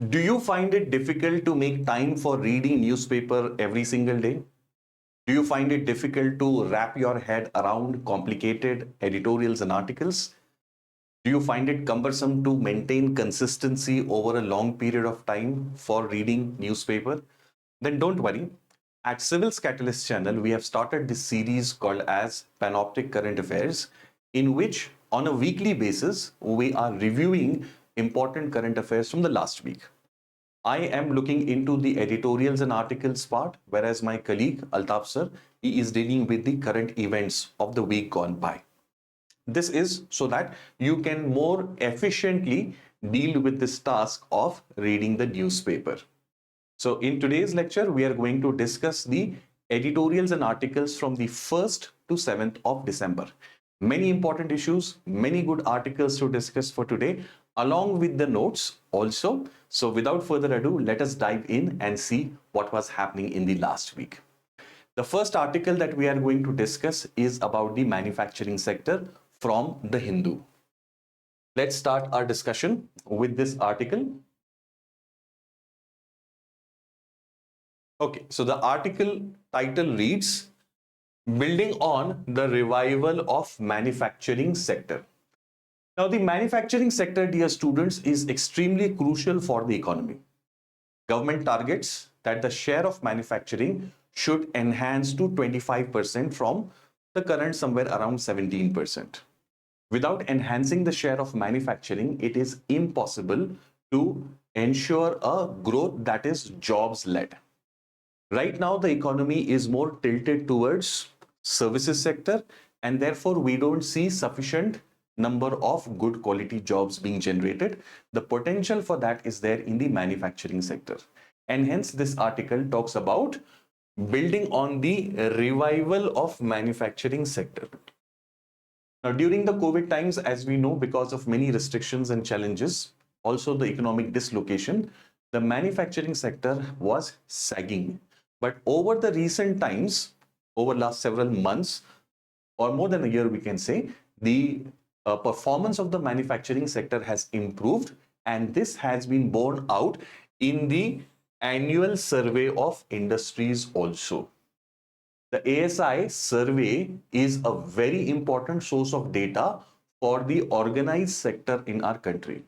Do you find it difficult to make time for reading newspaper every single day? Do you find it difficult to wrap your head around complicated editorials and articles? Do you find it cumbersome to maintain consistency over a long period of time for reading newspaper? Then don't worry. At Civil's Catalyst channel, we have started this series called as Panoptic Current Affairs, in which on a weekly basis, we are reviewing important current affairs from the last week. I am looking into the editorials and articles part, whereas my colleague Altaf sir, he is dealing with the current events of the week gone by. This is so that you can more efficiently deal with this task of reading the newspaper. So in today's lecture, we are going to discuss the editorials and articles from the 1st to 7th of December. Many important issues, many good articles to discuss for today, along with the notes also. So without further ado, let us dive in and see what was happening in the last week. The first article that we are going to discuss is about the manufacturing sector from The Hindu. Let's start our discussion with this article. Okay, so the article title reads, Building on the Revival of Manufacturing Sector. Now, the manufacturing sector, dear students, is extremely crucial for the economy. Government targets that the share of manufacturing should enhance to 25% from the current somewhere around 17%. Without enhancing the share of manufacturing, it is impossible to ensure a growth that is jobs-led. Right now, the economy is more tilted towards services sector, and therefore we don't see sufficient number of good quality jobs being generated. The potential for that is there in the manufacturing sector. And hence this article talks about building on the revival of manufacturing sector. Now, during the COVID times, as we know, because of many restrictions and challenges, also the economic dislocation, the manufacturing sector was sagging. But over the recent times, over last several months, or more than a year, we can say, the performance of the manufacturing sector has improved, and this has been borne out in the annual survey of industries also. The ASI survey is a very important source of data for the organized sector in our country.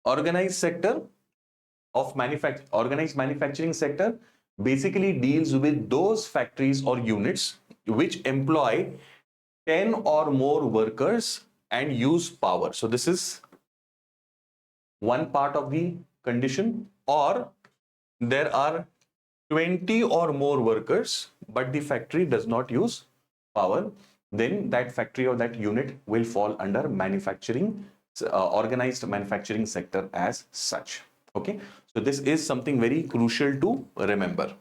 Organized sector of organized manufacturing sector basically deals with those factories or units which employ 10 or more workers and use power. So this is one part of the condition, or there are 20 or more workers, but the factory does not use power, then that factory or that unit will fall under manufacturing, organized manufacturing sector as such. Okay, so this is something very crucial to remember.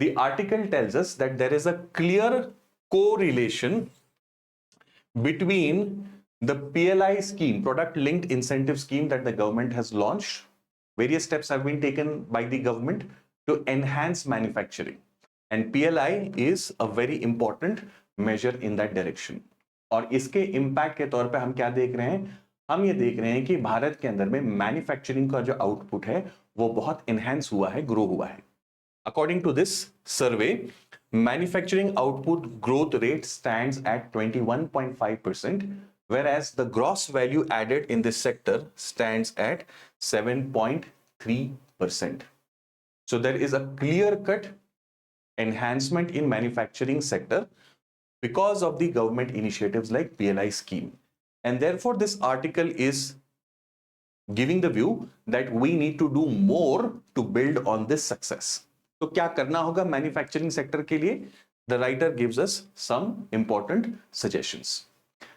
The article tells us that there is a clear correlation between the PLI scheme, product linked incentive scheme, that the government has launched. Various steps have been taken by the government to enhance manufacturing, and PLI is a very important measure in that direction. और इसके impact के तौर पे हम क्या देख रहे हैं? हम ये देख रहे हैं कि भारत के अंदर में मैन्युफैक्चरिंग का जो आउटपुट है वो बहुत एनहांस हुआ है, ग्रो हुआ है. According to this survey, manufacturing output growth rate stands at 21.5%, whereas the gross value added in this sector stands at 7.3%. So there is a clear-cut enhancement in manufacturing sector because of the government initiatives like PLI scheme. And therefore, this article is giving the view that we need to do more to build on this success. तो क्या करना होगा manufacturing sector के लिए? The writer gives us some important suggestions.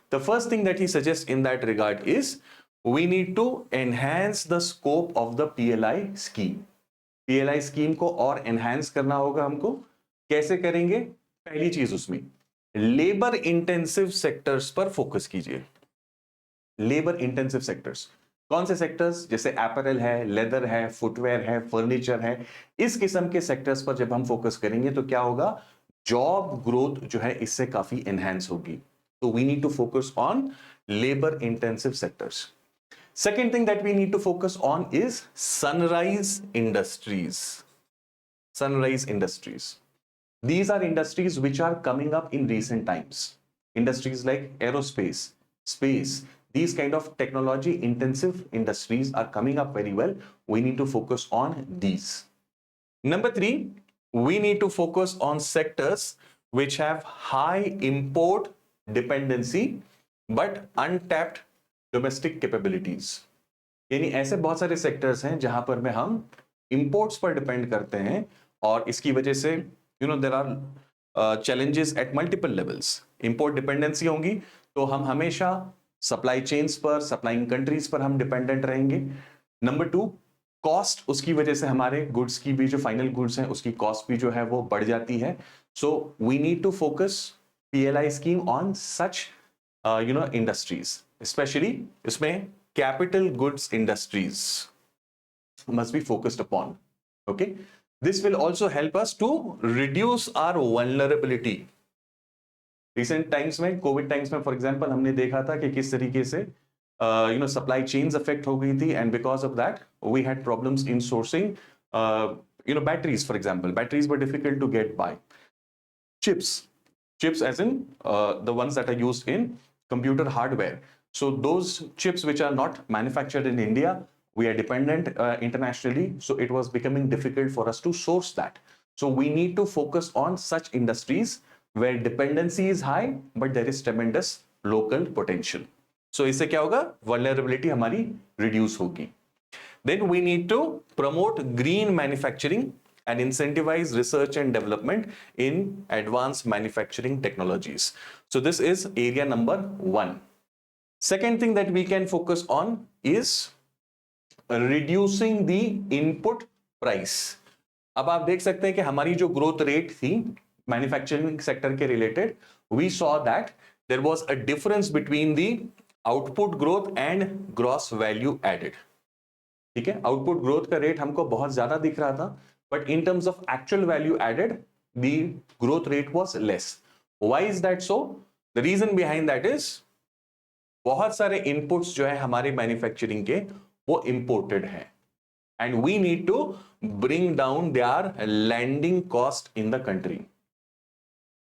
The first thing that he suggests in that regard is we need to enhance the scope of the PLI scheme. PLI scheme को और enhance करना होगा हमको. कैसे करेंगे? पहली चीज उसमें लेबर इंटेंसिव सेक्टर्स पर फोकस कीजिए. लेबर इंटेंसिव सेक्टर्स कौन से सेक्टर्स? जैसे एपरल है, लेदर है, फुटवेयर है, फर्नीचर है. इस किस्म के सेक्टर्स पर जब हम फोकस करेंगे तो क्या होगा? जॉब ग्रोथ जो है इससे काफी एनहांस होगी. तो we need to focus on labour intensive sectors. Second thing that we need to focus on is sunrise industries. Sunrise industries. These are industries which are coming up in recent times. Industries like aerospace, space, these kind of technology intensive industries are coming up very well. We need to focus on these. Number three, we need to focus on sectors which have high import dependency but untapped domestic capabilities. यानी ऐसे बहुत सारे sectors हैं जहां पर में हम imports पर डिपेंड करते हैं और इसकी वजह से there are challenges at multiple levels. Import dependency होंगी तो हम हमेशा सप्लाई चेन्स पर, सप्लाइंग कंट्रीज पर हम डिपेंडेंट रहेंगे. नंबर टू, कॉस्ट, उसकी वजह से हमारे गुड्स की भी जो फाइनल गुड्स हैं उसकी कॉस्ट भी जो है वो बढ़ जाती है. So we need to focus PLI scheme on such industries, specially इसमें capital goods industries must be focused upon. Okay, this will also help us to reduce our vulnerability. Recent times में, Covid times में for example हमने देखा था कि किस तरीके से सप्लाई चेन्स अफेक्ट हो गई थी, and because of that we had problems in sourcing batteries. For example batteries were difficult to get by. chips as in the ones that are used in computer hardware. So those chips which are not manufactured in India, we are dependent internationally. So it was becoming difficult for us to source that. So we need to focus on such industries where dependency is high, but there is tremendous local potential. So इससे क्या होगा? Vulnerability हमारी reduce होगी. Then we need to promote green manufacturing and incentivize research and development in advanced manufacturing technologies. So this is area number one. Second thing that we can focus on is reducing the input price. अब आप देख सकते हैं कि हमारी जो growth rate थी manufacturing sector के related, we saw that there was a difference between the output growth and gross value added. ठीक है, आउटपुट ग्रोथ का रेट हमको बहुत ज्यादा दिख रहा था, but in terms of actual value added, the growth rate was less. Why is that so? The reason behind that is बहुत सारे inputs जो है हमारे manufacturing के वो imported हैं, and we need to bring down their landing cost in the country.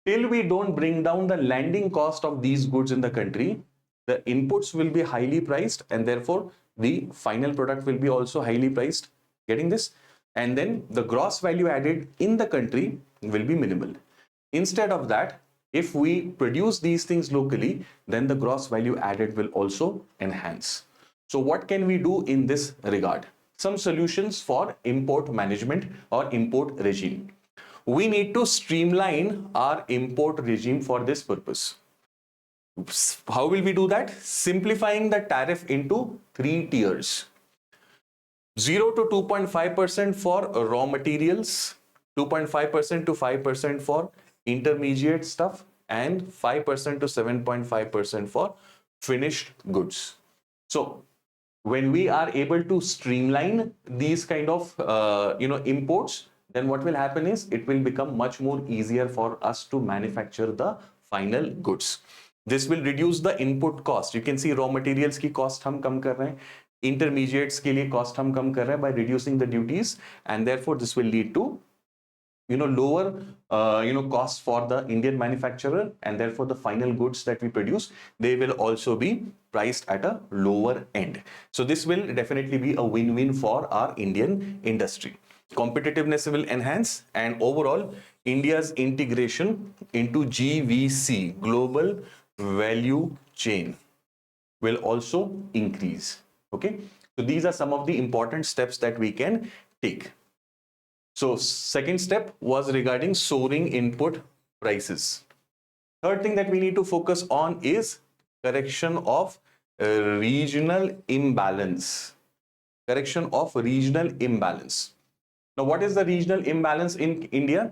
Till we don't bring down the landing cost of these goods in the country, the inputs will be highly priced, and therefore the final product will be also highly priced. Getting this? And then the gross value added in the country will be minimal. Instead of that, if we produce these things locally, then the gross value added will also enhance. So what can we do in this regard? Some solutions for import management or import regime. We need to streamline our import regime for this purpose. How will we do that? Simplifying the tariff into 3 tiers. 0 to 2.5% for raw materials, 2.5% to 5% for intermediate stuff, and 5% to 7.5% for finished goods. So when we are able to streamline these kind of imports, then what will happen is it will become much more easier for us to manufacture the final goods. This will reduce the input cost. You can see raw materials की cost हम कम कर रहे हैं, intermediates के लिए cost हम कम कर रहे हैं by reducing the duties, and therefore this will lead to lower cost for the Indian manufacturer, and therefore the final goods that we produce, they will also be priced at a lower end. So this will definitely be a win-win for our Indian industry. Competitiveness will enhance, and overall India's integration into GVC, global value chain, will also increase. Okay, so these are some of the important steps that we can take. So second step was regarding soaring input prices. Third thing that we need to focus on is correction of regional imbalance. Correction of regional imbalance. Now, what is the regional imbalance in India?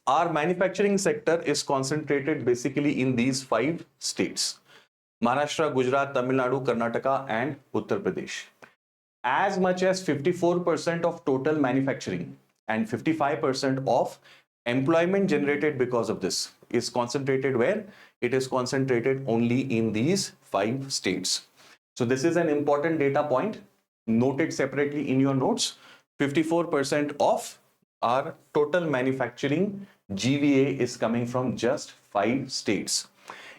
Our manufacturing sector is concentrated basically in these 5 states: Maharashtra, Gujarat, Tamil Nadu, Karnataka, and Uttar Pradesh. As much as 54% of total manufacturing and 55% of employment generated because of this is concentrated where? It is concentrated only in these 5 states. So this is an important data point. Note it separately in your notes. 54% of our total manufacturing GVA is coming from just 5 states.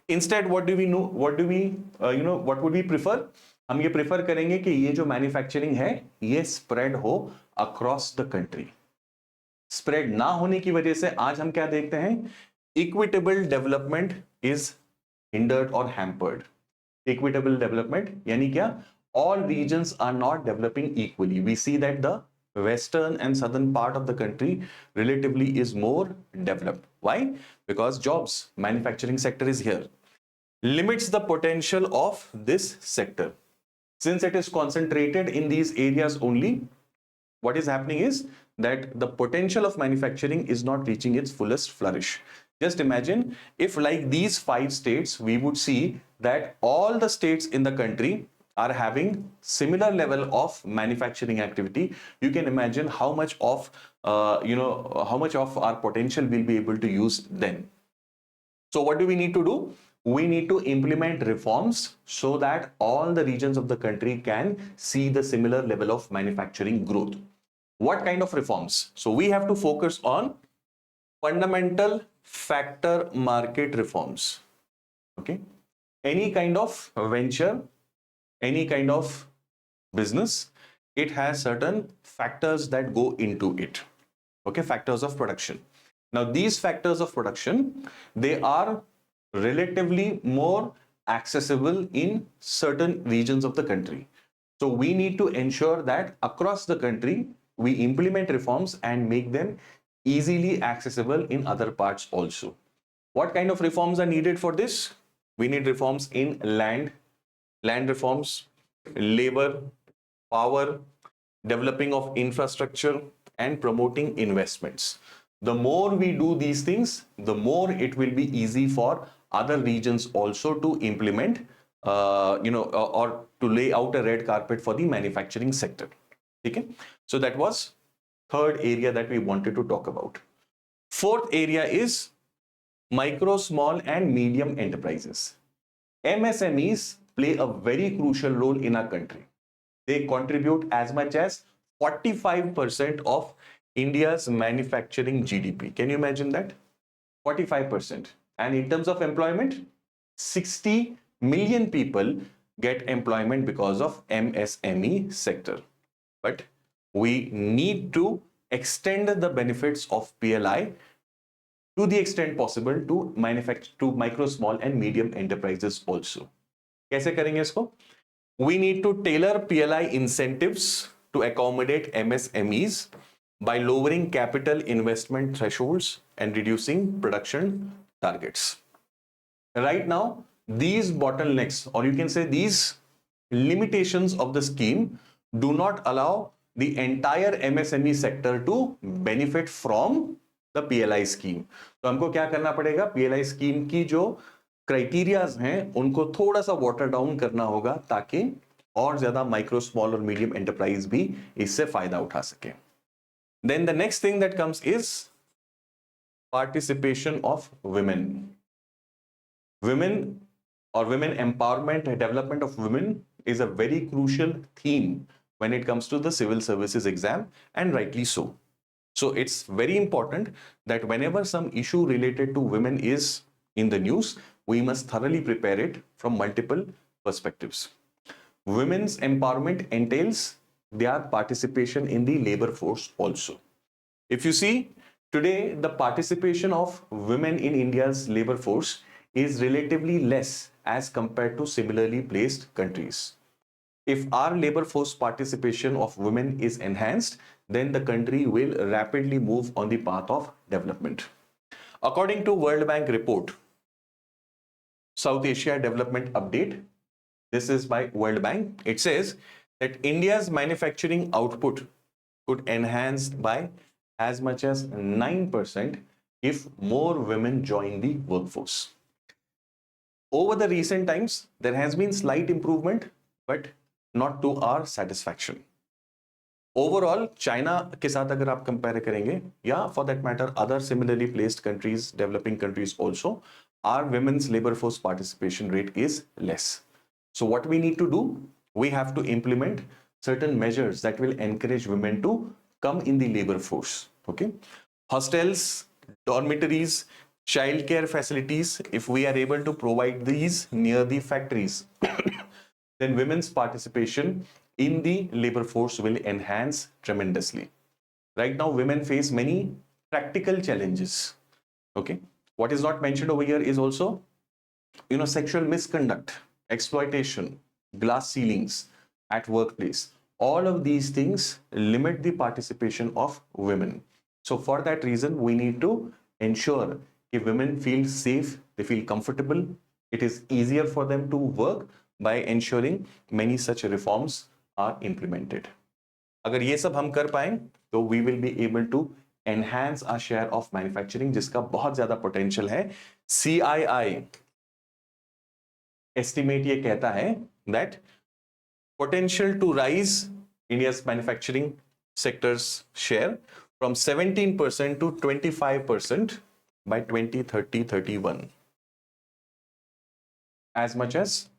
Instead, what do we know? What do we, what would we prefer? हम ये prefer करेंगे कि ये जो manufacturing है ये spread हो across the country. Spread ना होने की वजह से आज हम क्या देखते हैं? Equitable development is hindered or hampered. Equitable development yani kya? All regions are not developing equally. We see that the western and southern part of the country relatively is more developed. Why? Because jobs, manufacturing sector is here. Limits the potential of this sector. Since it is concentrated in these areas only, what is happening is that the potential of manufacturing is not reaching its fullest flourish. Just imagine if, like these 5 states, we would see that all the states in the country are having similar level of manufacturing activity. You can imagine how much of how much of our potential we'll be able to use then. So what do we need to do? We need to implement reforms so that all the regions of the country can see the similar level of manufacturing growth. What kind of reforms? So we have to focus on fundamental factor market reforms. Okay, any kind of venture, any kind of business, it has certain factors that go into it. Okay, factors of production. Now these factors of production, they are relatively more accessible in certain regions of the country. So we need to ensure that across the country we implement reforms and make them easily accessible in other parts also. What kind of reforms are needed for this? We need reforms in land reforms, labor, power, developing of infrastructure, and promoting investments. The more we do these things, the more it will be easy for other regions also to implement, or to lay out a red carpet for the manufacturing sector. Okay, so that was third area that we wanted to talk about. Fourth area is micro, small, and medium enterprises. MSMEs play a very crucial role in our country. They contribute as much as 45% of India's manufacturing GDP. Can you imagine that? 45%. And in terms of employment, 60 million people get employment because of MSME sector. But we need to extend the benefits of PLI to the extent possible to micro, small, and medium enterprises also. कैसे करेंगे इसको? We need to tailor PLI incentives to accommodate MSMEs by lowering capital investment thresholds and reducing production targets. Right now, these bottlenecks, or you can say these limitations of the scheme, do not allow the entire MSME sector to benefit from the PLI scheme. तो हमको क्या करना पड़ेगा? PLI scheme की जो criterias हैं उनको थोड़ा सा वाटर डाउन करना होगा ताकि और ज्यादा माइक्रो, स्मॉल और मीडियम एंटरप्राइज भी इससे फायदा उठा सके. Then the next thing that comes is participation of women. Women or women empowerment and development of women is a very crucial theme when it comes to the civil services exam, and rightly so. So it's very important that whenever some issue related to women is in the news, we must thoroughly prepare it from multiple perspectives. Women's empowerment entails their participation in the labor force also. If you see, today the participation of women in India's labor force is relatively less as compared to similarly placed countries. If our labor force participation of women is enhanced, then the country will rapidly move on the path of development. According to World Bank report, South Asia Development Update, this is by World Bank, it says that India's manufacturing output could enhance by as much as 9% if more women join the workforce. Over the recent times, there has been slight improvement, but not to our satisfaction. Overall, China के साथ अगर आप compare करेंगे, या for that matter other similarly placed countries, developing countries also, our women's labor force participation rate is less. So what we need to do? We have to implement certain measures that will encourage women to come in the labor force. Okay, hostels, dormitories, childcare facilities, if we are able to provide these near the factories, then women's participation in the labor force will enhance tremendously. Right now, women face many practical challenges. Okay, what is not mentioned over here is also, sexual misconduct, exploitation, glass ceilings at workplace. All of these things limit the participation of women. So for that reason, we need to ensure if women feel safe, they feel comfortable, it is easier for them to work by ensuring many such reforms are implemented. अगर ये सब हम कर पाए तो we will be able to enhance our share of manufacturing, जिसका बहुत ज्यादा potential है. CII estimate ये कहता है that potential to rise India's manufacturing sector's share from 17% to 25% by 2030-31. As much as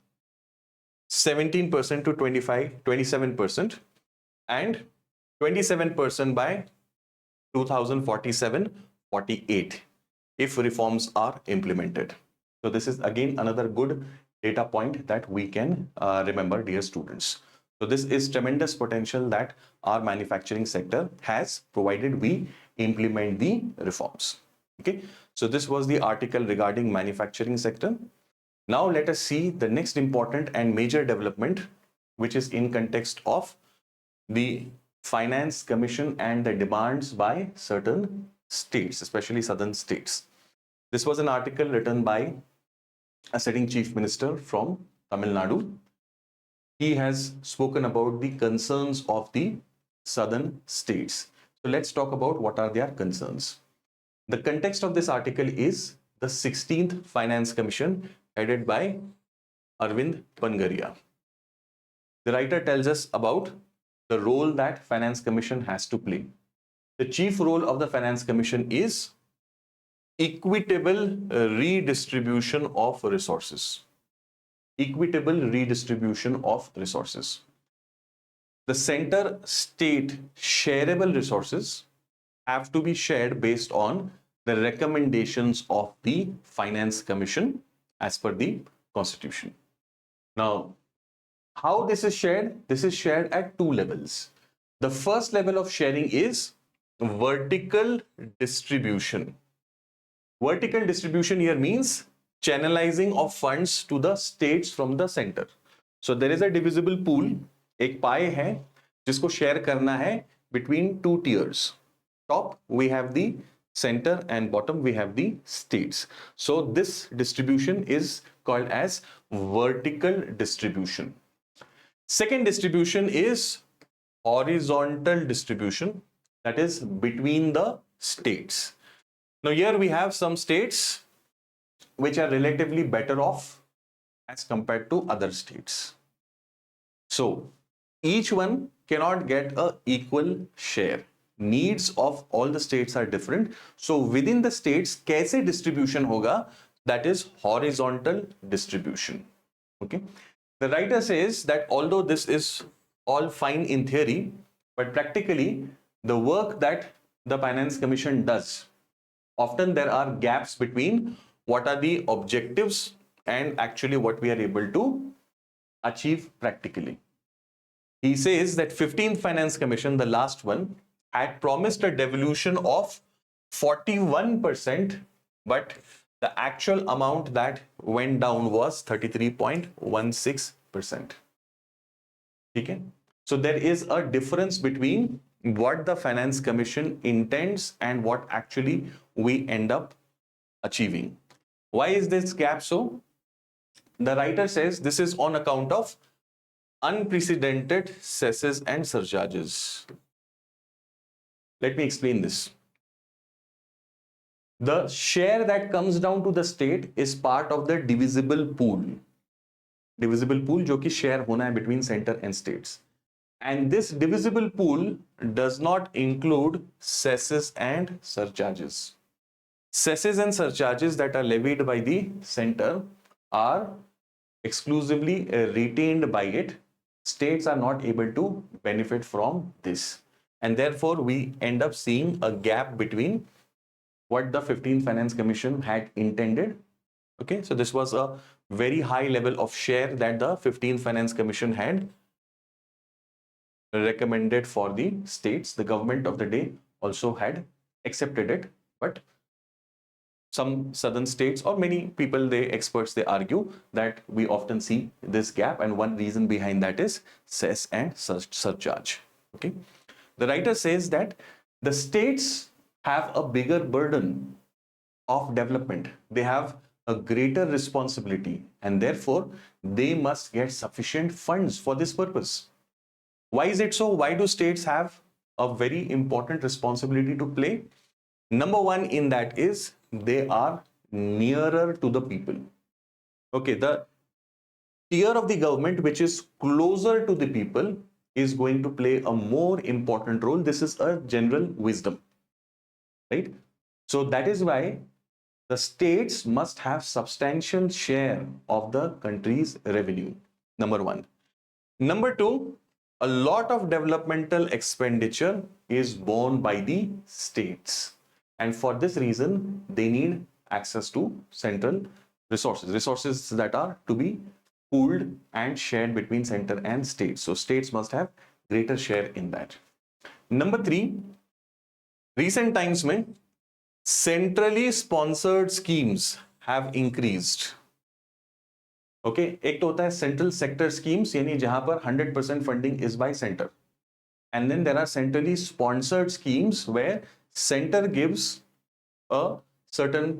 17% to 27%, and 27% by 2047-48 if reforms are implemented. So this is again another good data point that we can remember, dear students. So this is tremendous potential that our manufacturing sector has, provided we implement the reforms. Okay, so this was the article regarding manufacturing sector. Now let us see the next important and major development, which is in context of the Finance Commission and the demands by certain states, especially southern states. This was an article written by a sitting chief minister from Tamil Nadu. He has spoken about the concerns of the southern states. So let's talk about what are their concerns. The context of this article is the 16th Finance Commission headed by Arvind Pangaria. The writer tells us about the role that Finance Commission has to play. The chief role of the Finance Commission is equitable redistribution of resources. Equitable redistribution of resources. The center-state shareable resources have to be shared based on the recommendations of the Finance Commission as per the Constitution. Now, how this is shared? This is shared at two levels. The first level of sharing is vertical distribution. Vertical distribution here means channelizing of funds to the states from the center. So there is a divisible pool, एक पाए है जिसको share करना है between two tiers. Top we have the center and bottom we have the states. So this distribution is called as vertical distribution. Second distribution is horizontal distribution, that is between the states. Now here we have some states which are relatively better off as compared to other states. So each one cannot get an equal share. Needs of all the states are different. So within the states, कैसे distribution होगा? That is horizontal distribution. Okay. The writer says that although this is all fine in theory, but practically the work that the Finance Commission does, often there are gaps between what are the objectives and actually what we are able to achieve practically. He says that 15th Finance Commission, the last one, had promised a devolution of 41%, but the actual amount that went down was 33.16%. Okay? So there is a difference between what the Finance Commission intends and what actually we end up achieving. Why is this gap so? The writer says this is on account of unprecedented cesses and surcharges. Let me explain this. The share that comes down to the state is part of the divisible pool. Divisible pool जो कि share होना है between center and states. And this divisible pool does not include cesses and surcharges. Cesses and surcharges that are levied by the center are exclusively retained by it, states are not able to benefit from this. And therefore, we end up seeing a gap between what the 15th Finance Commission had intended. Okay, so this was a very high level of share that the 15th Finance Commission had recommended for the states. The government of the day also had accepted it, but some southern states or many people, they experts, they argue that we often see this gap, and one reason behind that is cess and surcharge. Okay, the writer says that the states have a bigger burden of development, they have a greater responsibility, and therefore they must get sufficient funds for this purpose. Why is it so? Why do states have a very important responsibility to play? Number one in that is they are nearer to the people. Okay, the tier of the government which is closer to the people is going to play a more important role. This is a general wisdom, right? So that is why the states must have substantial share of the country's revenue. Number one. Number two, a lot of developmental expenditure is borne by the states. And for this reason, they need access to central resources that are to be pooled and shared between center and states. So states must have greater share in that. Number three, recent times में centrally sponsored schemes have increased. Okay एक तो होता है central sector schemes, यानी जहां पर 100% funding is by centre, and then there are centrally sponsored schemes where centre gives a certain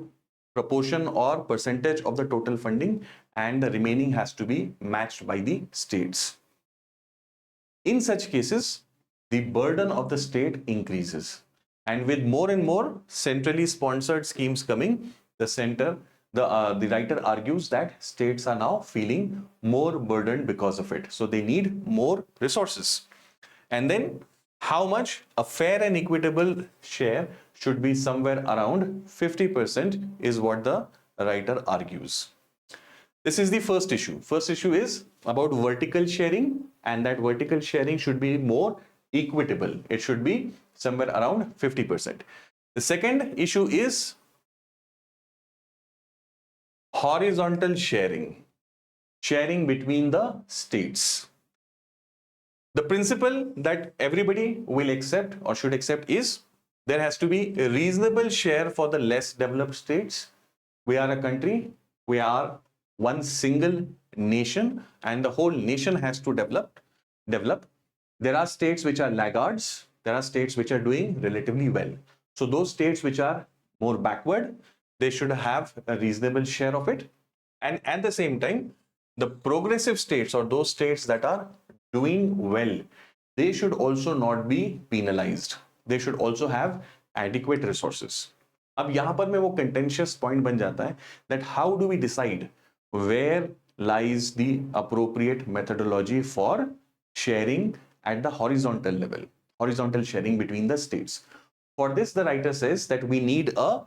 proportion or percentage of the total funding and the remaining has to be matched by the states. In such cases, the burden of the state increases, and with more and more centrally sponsored schemes coming, the writer argues that states are now feeling more burdened because of it. So they need more resources. And then how much? A fair and equitable share should be somewhere around 50% is what the writer argues. This is the first issue. First issue is about vertical sharing, and that vertical sharing should be more equitable. It should be somewhere around 50%. The second issue is horizontal sharing between the states. The principle that everybody will accept or should accept is there has to be a reasonable share for the less developed states. We are a country, we are one single nation, and the whole nation has to develop. There are states which are laggards, there are states which are doing relatively well. So those states which are more backward, they should have a reasonable share of it. And at the same time, the progressive states or those states that are doing well, they should also not be penalized. They should also have adequate resources. अब यहाँ पर में वो contentious point बन जाता है that how do we decide where lies the appropriate methodology for sharing at the horizontal level, horizontal sharing between the states. For this, the writer says that we need a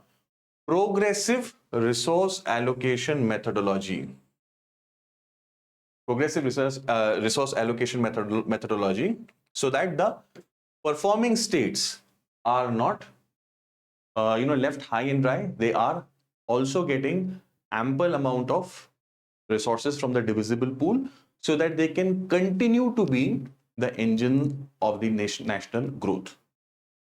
progressive resource allocation methodology. Progressive resource allocation methodology, so that the performing states are not left high and dry. They are also getting ample amount of resources from the divisible pool, so that they can continue to be the engine of the national growth.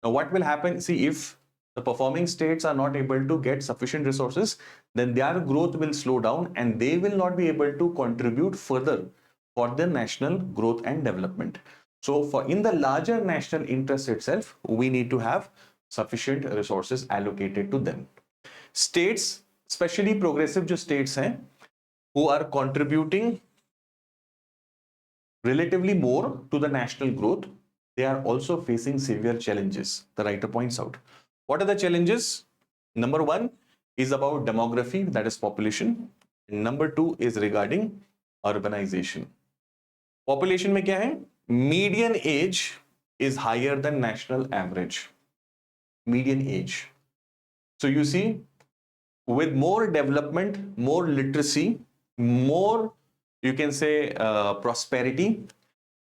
Now what will happen, see, if the performing states are not able to get sufficient resources, then their growth will slow down and they will not be able to contribute further for the national growth and development. So for in the larger national interest itself, we need to have sufficient resources allocated to them. States, especially progressive जो states हैं, who are contributing relatively more to the national growth, they are also facing severe challenges, the writer points out. What are the challenges? Number one is about demography, that is population. Number two is regarding urbanization. Population में क्या है? Median age is higher than national average. Median age. So you see, with more development, more literacy, more you can say prosperity,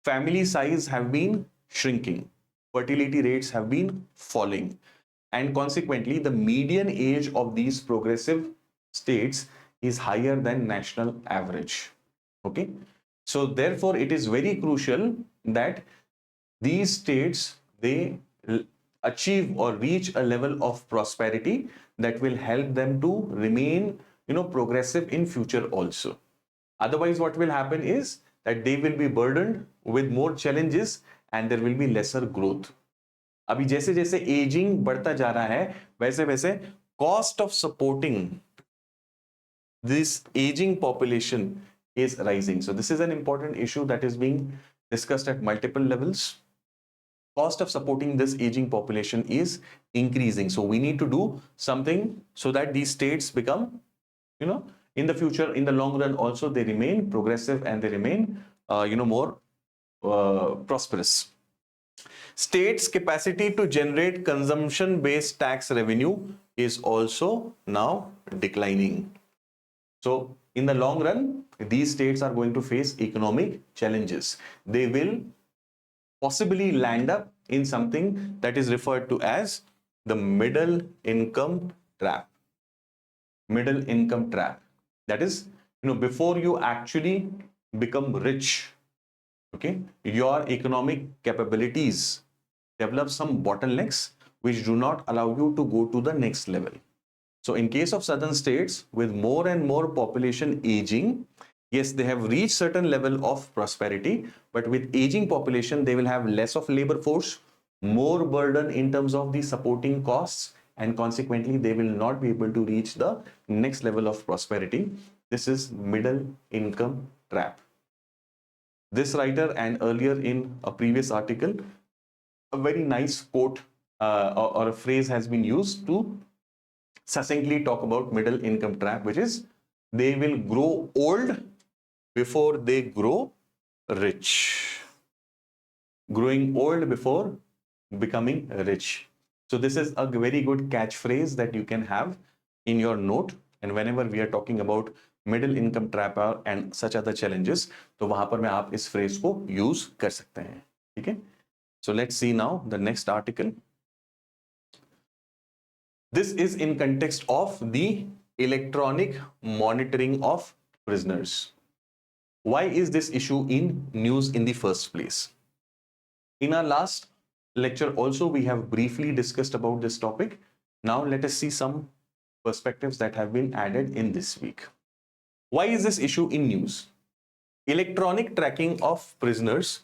family size have been shrinking, fertility rates have been falling, and consequently the median age of these progressive states is higher than national average. Okay, so therefore it is very crucial that these states they achieve or reach a level of prosperity that will help them to remain progressive in future also. Otherwise what will happen is that they will be burdened with more challenges and there will be lesser growth. अभी जैसे जैसे ageing बढ़ता जा रहा है वैसे वैसे cost of supporting this aging population is rising. So this is an important issue that is being discussed at multiple levels. Cost of supporting this aging population is increasing. So we need to do something so that these states become, in the future, in the long run also, they remain progressive and they remain, more prosperous. States' capacity to generate consumption-based tax revenue is also now declining. So in the long run, these states are going to face economic challenges. They will possibly land up in something that is referred to as the middle income trap. Middle income trap. That is, before you actually become rich, okay, your economic capabilities develop some bottlenecks which do not allow you to go to the next level. So in case of southern states with more and more population aging, yes, they have reached certain level of prosperity, but with aging population, they will have less of labor force, more burden in terms of the supporting costs, and consequently, they will not be able to reach the next level of prosperity. This is middle income trap. This writer and earlier in a previous article, a very nice quote or a phrase has been used to succinctly talk about middle income trap, which is they will grow old before they grow rich. Growing old before becoming rich. So this is a very good catchphrase that you can have in your note, and whenever we are talking about middle income trap and such other challenges, तो वहां पर मैं आप इस phrase को use कर सकते हैं. ठीक है? So let's see now the next article. This is in context of the electronic monitoring of prisoners. Why is this issue in news in the first place? In our last lecture also, we have briefly discussed about this topic. Now let us see some perspectives that have been added in this week. Why is this issue in news? Electronic tracking of prisoners.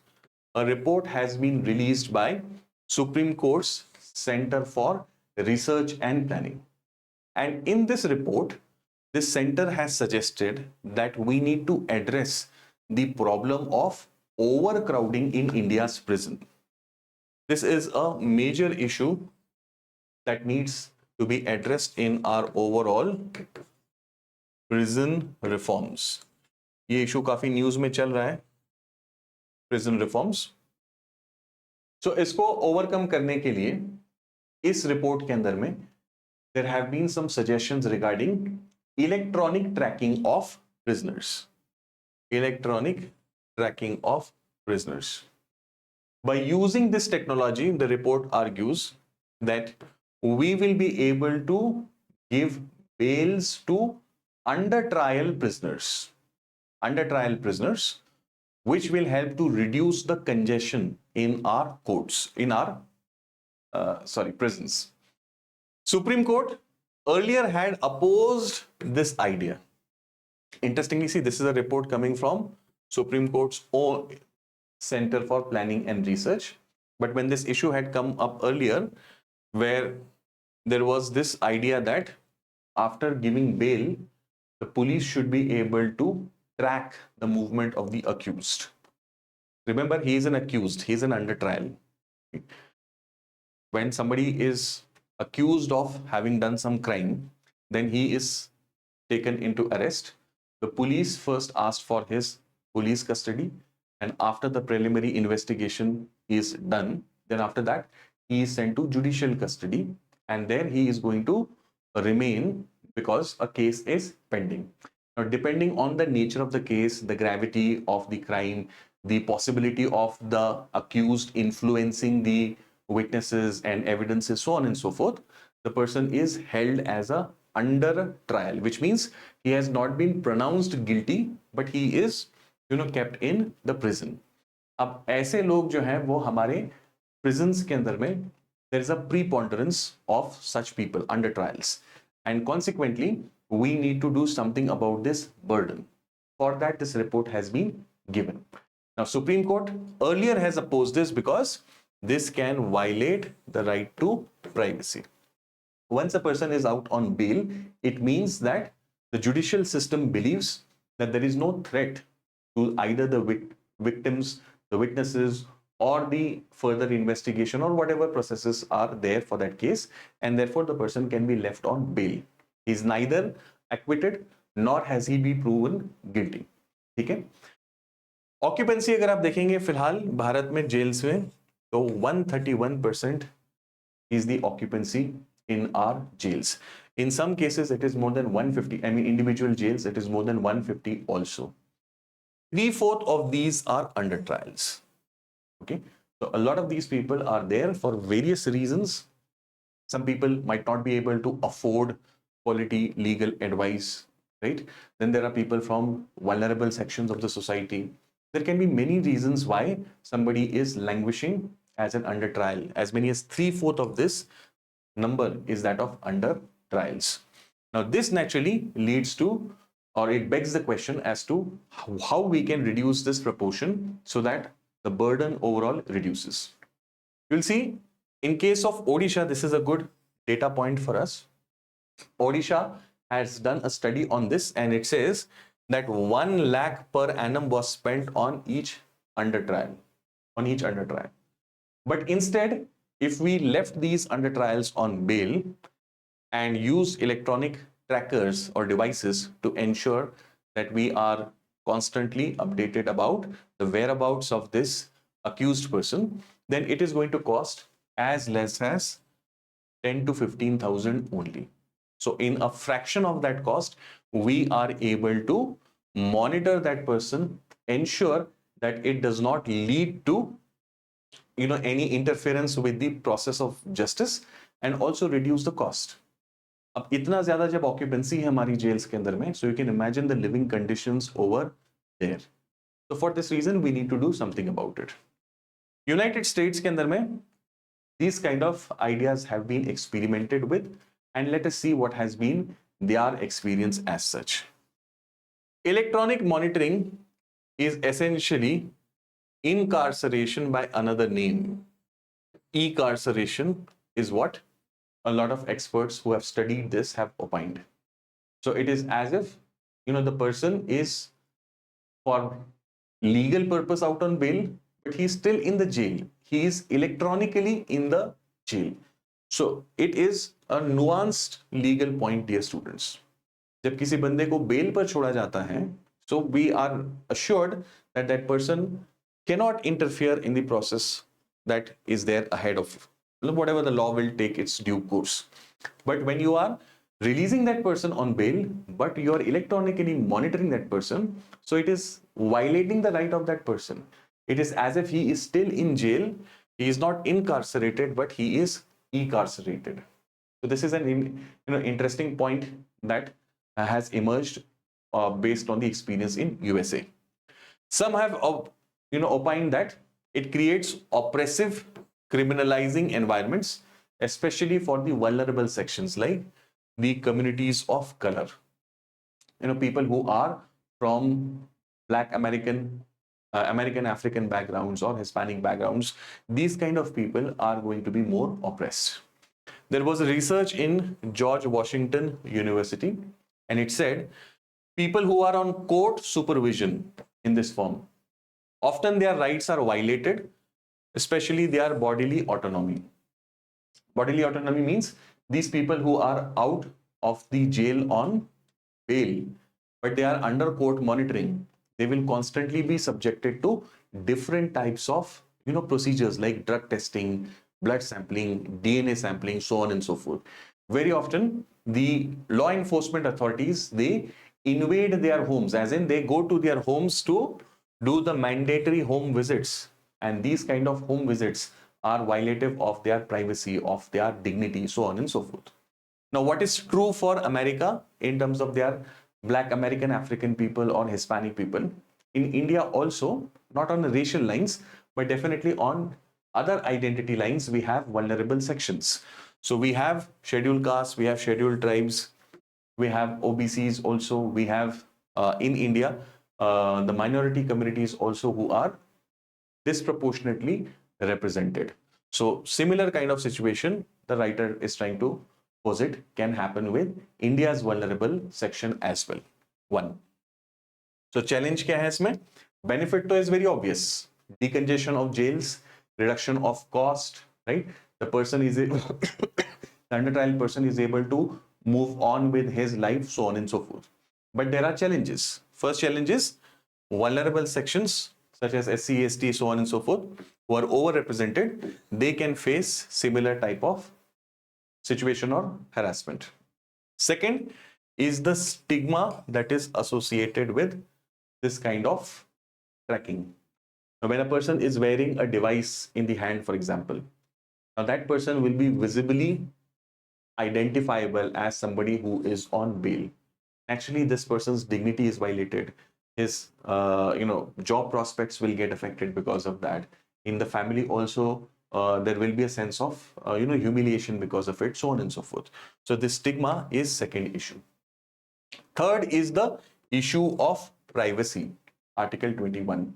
A report has been released by Supreme Court's Center for Research and Planning. And in this report, this center has suggested that we need to address the problem of overcrowding in India's prison. This is a major issue that needs to be addressed in our overall prison reforms. ये issue काफी news में चल रहा है, prison reforms. So इसको overcome करने के लिए इस रिपोर्ट के अंदर में there have been some suggestions regarding electronic tracking of prisoners. Electronic tracking of prisoners. By using this technology, the report argues that we will be able to give bails to under trial prisoners, which will help to reduce the congestion in our courts, in our prisons. Supreme Court earlier had opposed this idea. Interestingly, see, this is a report coming from Supreme Court's own Center for Planning and Research. But when this issue had come up earlier, where there was this idea that after giving bail, the police should be able to track the movement of the accused. Remember, he is an accused, he is an under trial. When somebody is accused of having done some crime, then he is taken into arrest. The police first asked for his police custody, and after the preliminary investigation is done, then after that he is sent to judicial custody, and there he is going to remain because a case is pending. Now, depending on the nature of the case, the gravity of the crime, the possibility of the accused influencing the witnesses and evidences, so on and so forth, the person is held as a under trial, which means he has not been pronounced guilty, but he is, kept in the prison. अब ऐसे लोग जो हैं वो हमारे prisons के अंदर में there is a preponderance of such people under trials, and consequently we need to do something about this burden. For that, this report has been given. Now, Supreme Court earlier has opposed this because this can violate the right to privacy. Once a person is out on bail, it means that the judicial system believes that there is no threat to either the victims, the witnesses, or the further investigation or whatever processes are there for that case, and therefore the person can be left on bail. He is neither acquitted nor has he been proven guilty. ठीक है. Occupancy अगर आप देखेंगे फिलहाल भारत में gels में तो 131% is the occupancy in our jails. In some cases it is more than 150. I mean, individual jails it is more than 150 also. 3/4 of these are under trials. Okay, so a lot of these people are there for various reasons. Some people might not be able to afford quality legal advice, right? Then there are people from vulnerable sections of the society. There can be many reasons why somebody is languishing as an under trial. As many as 3/4 of this number is that of under trials. Now, this naturally leads to, or it begs the question as to how we can reduce this proportion so that the burden overall reduces. You'll see in case of Odisha, this is a good data point for us. Odisha has done a study on this, and it says that 1 lakh per annum was spent on each under trial, But instead, if we left these under trials on bail and use electronic trackers or devices to ensure that we are constantly updated about the whereabouts of this accused person, then it is going to cost as less as 10 to 15,000 only. So in a fraction of that cost, we are able to monitor that person, ensure that it does not lead to any interference with the process of justice, and also reduce the cost. अब इतना ज्यादा जब occupancy है हमारी gels के अंदर में, so you can imagine the living conditions over there. So for this reason we need to do something about it. United States के अंदर में these kind of ideas have been experimented with, and let us see what has been their experience as such. Electronic monitoring is essentially incarceration by another name. E-carceration is what a lot of experts who have studied this have opined. So it is as if the person is for legal purpose out on bail, but he is still in the jail. He is electronically in the jail. So it is a nuanced legal point, dear students. जब किसी बंदे को bell पर छोड़ा जाता है, so we are assured that that person cannot interfere in the process that is there ahead of whatever the law will take its due course. But when you are releasing that person on bail, but you are electronically monitoring that person, so it is violating the right of that person. It is as if he is still in jail. He is not incarcerated, but he is e-carcerated. So this is an interesting point that has emerged based on the experience in USA. Some have opined that it creates oppressive, criminalizing environments, especially for the vulnerable sections like the communities of color. People who are from Black American, African backgrounds or Hispanic backgrounds, these kind of people are going to be more oppressed. There was a research in George Washington University, and it said people who are on court supervision in this form, often their rights are violated, especially their bodily autonomy. Bodily autonomy means these people who are out of the jail on bail, but they are under court monitoring. They will constantly be subjected to different types of procedures like drug testing, blood sampling, DNA sampling, so on and so forth. Very often, the law enforcement authorities, they invade their homes, as in they go to their homes to do the mandatory home visits, and these kind of home visits are violative of their privacy, of their dignity, so on and so forth. Now, what is true for America in terms of their Black American African people or Hispanic people, in India also, not on the racial lines, but definitely on other identity lines, we have vulnerable sections. So we have scheduled castes, we have scheduled tribes, we have OBCs also, we have in India the minority communities also who are disproportionately represented. So similar kind of situation the writer is trying to posit can happen with India's vulnerable section as well. One. So challenge क्या है इसमें? Benefit तो is very obvious. Decongestion of jails, reduction of cost, right? The person is the under trial person is able to move on with his life, so on and so forth. But there are challenges. First challenge is vulnerable sections such as SC, ST, so on and so forth, who are overrepresented, they can face similar type of situation or harassment. Second is the stigma that is associated with this kind of tracking. Now, when a person is wearing a device in the hand, for example, now that person will be visibly identifiable as somebody who is on bail. Actually, this person's dignity is violated. His job prospects will get affected because of that. In the family also, there will be a sense of humiliation because of it, so on and so forth. So this stigma is second issue. Third is the issue of privacy. Article 21.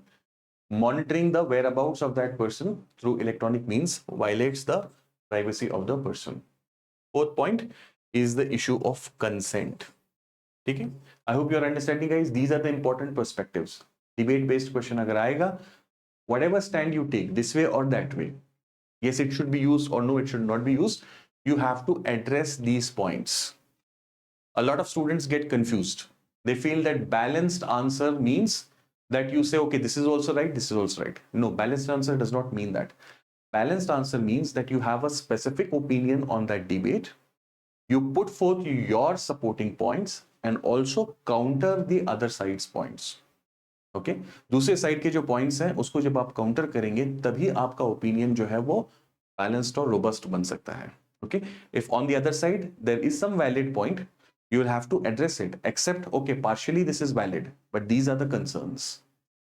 Monitoring the whereabouts of that person through electronic means violates the privacy of the person. Fourth point is the issue of consent. Okay? I hope you're understanding, guys. These are the important perspectives. Debate-based question agar aayega, whatever stand you take, this way or that way, yes, it should be used or no, it should not be used, you have to address these points. A lot of students get confused. They feel that balanced answer means that you say, okay, this is also right, this is also right. No, balanced answer does not mean that. Balanced answer means that you have a specific opinion on that debate. You put forth your supporting points and also counter the other side's points. Okay? दूसरे side के जो points हैं उसको जब आप counter करेंगे तभी आपका ओपिनियन जो है वो बैलेंस्ड और रोबस्ट बन सकता है. Okay? If on the other side there is some valid point, you will have to address it. Accept, okay, partially this is valid, but these are the concerns.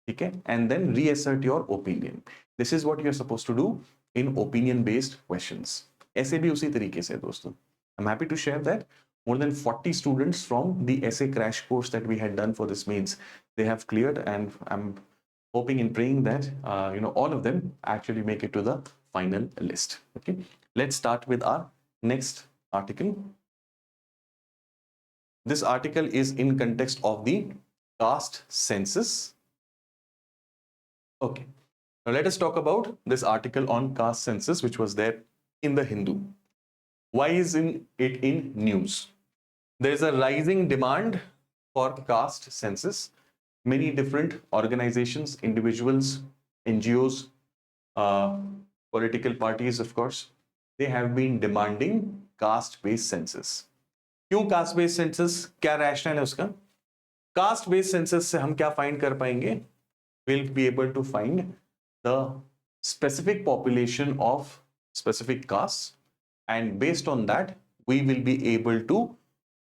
Okay? And then reassert your opinion. This is what you are supposed to do in opinion-based questions. ऐसे भी उसी तरीके से दोस्तों. I'm happy to share that more than 40 students from the essay crash course that we had done for this mains, they have cleared, and I'm hoping and praying that all of them actually make it to the final list. Okay, let's start with our next article. This article is in context of the caste census. Okay, now let us talk about this article on caste census, which was there in the Hindu. Why is it in news? There is a rising demand for caste census. Many different organizations, individuals, NGOs, political parties, of course, they have been demanding caste-based census. क्यों caste-based census? क्या rationale है उसका? Caste-based census से हम क्या find कर पाएंगे? We'll be able to find the specific population of specific castes, and based on that, we will be able to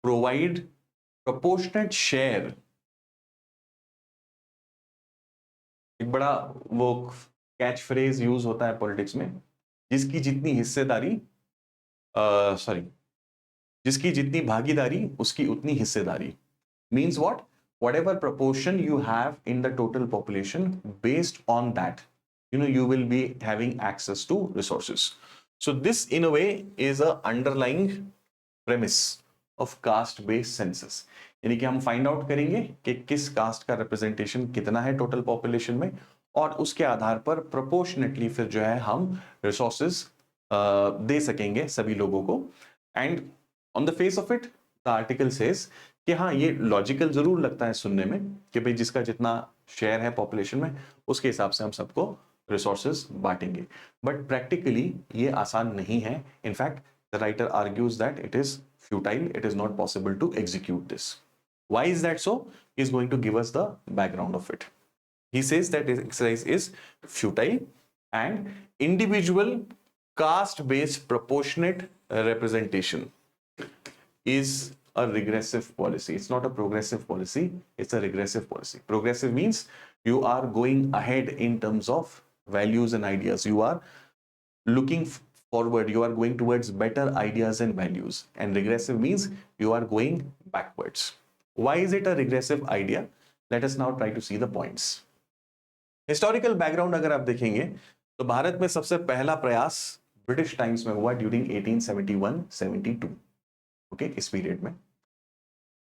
provide proportionate share. एक बड़ा वो कैच फ्रेज यूज होता है पॉलिटिक्स में, जिसकी जितनी हिस्सेदारी जिसकी जितनी भागीदारी उसकी उतनी हिस्सेदारी. Means what? Whatever proportion you have in the total population, based on that, you will be having access to resources. So this in a way is a underlying premise of caste based census. यानी कि हम find out करेंगे कि किस cast का representation कितना है total population में, और उसके आधार पर प्रोपोर्शनेटली फिर जो है हम रिसोर्सेज दे सकेंगे सभी लोगों को. And on the face of it the article says कि हाँ, ये लॉजिकल जरूर लगता है सुनने में कि भाई जिसका जितना शेयर है पॉपुलेशन में उसके हिसाब से हम सबको रिसोर्सेज बांटेंगे, बट प्रैक्टिकली ये आसान नहीं है. In fact the writer argues that it is futile, it is not possible to execute this. Why is that so? He's going to give us the background of it. He says that this exercise is futile and individual caste-based proportionate representation is a regressive policy. It's not a progressive policy, it's a regressive policy. Progressive means you are going ahead in terms of values and ideas. You are looking forward, you are going towards better ideas and values. And regressive means you are going backwards. Why is it a regressive idea? Let us now try to see the points. Historical background अगर आप देखेंगे तो भारत में सबसे पहला प्रयास British times में हुआ ड्यूरिंग 1871-72, ओके, इस पीरियड में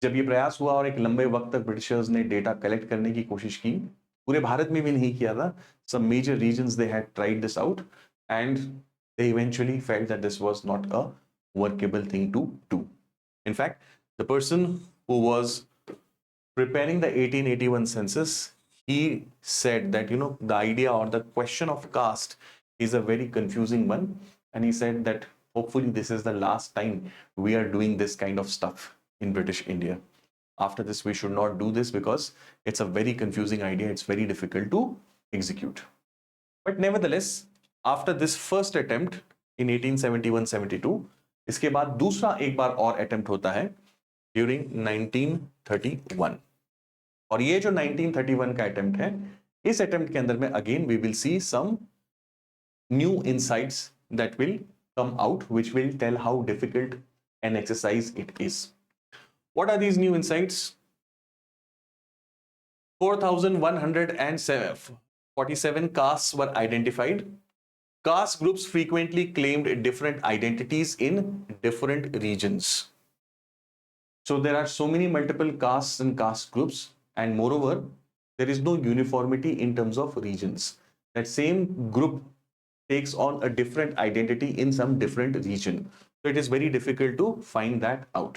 जब ये प्रयास हुआ और एक लंबे वक्त तक ब्रिटिशर्स ने डेटा कलेक्ट करने की कोशिश की, पूरे भारत में भी नहीं किया था. Some major reasons they had tried this out and they eventually felt that this was not a workable thing to do. In fact, the person who was preparing the 1881 census, he said that, the idea or the question of caste is a very confusing one. And he said that hopefully this is the last time we are doing this kind of stuff in British India. After this, we should not do this because it's a very confusing idea. It's very difficult to execute. But nevertheless, after this first attempt in 1871-72, इसके बाद दूसरा एक बार और attempt होता है during 1931. और ये जो 1931 का अटेम्प्ट है, इस अटेम्प्ट के अंदर में again we will see some new insights that will come out which will tell how difficult an exercise it is. What are these new insights? 4147 castes were identified. Caste groups frequently claimed different identities in different regions. So there are so many multiple castes and caste groups, and moreover, there is no uniformity in terms of regions. That same group takes on a different identity in some different region. So it is very difficult to find that out.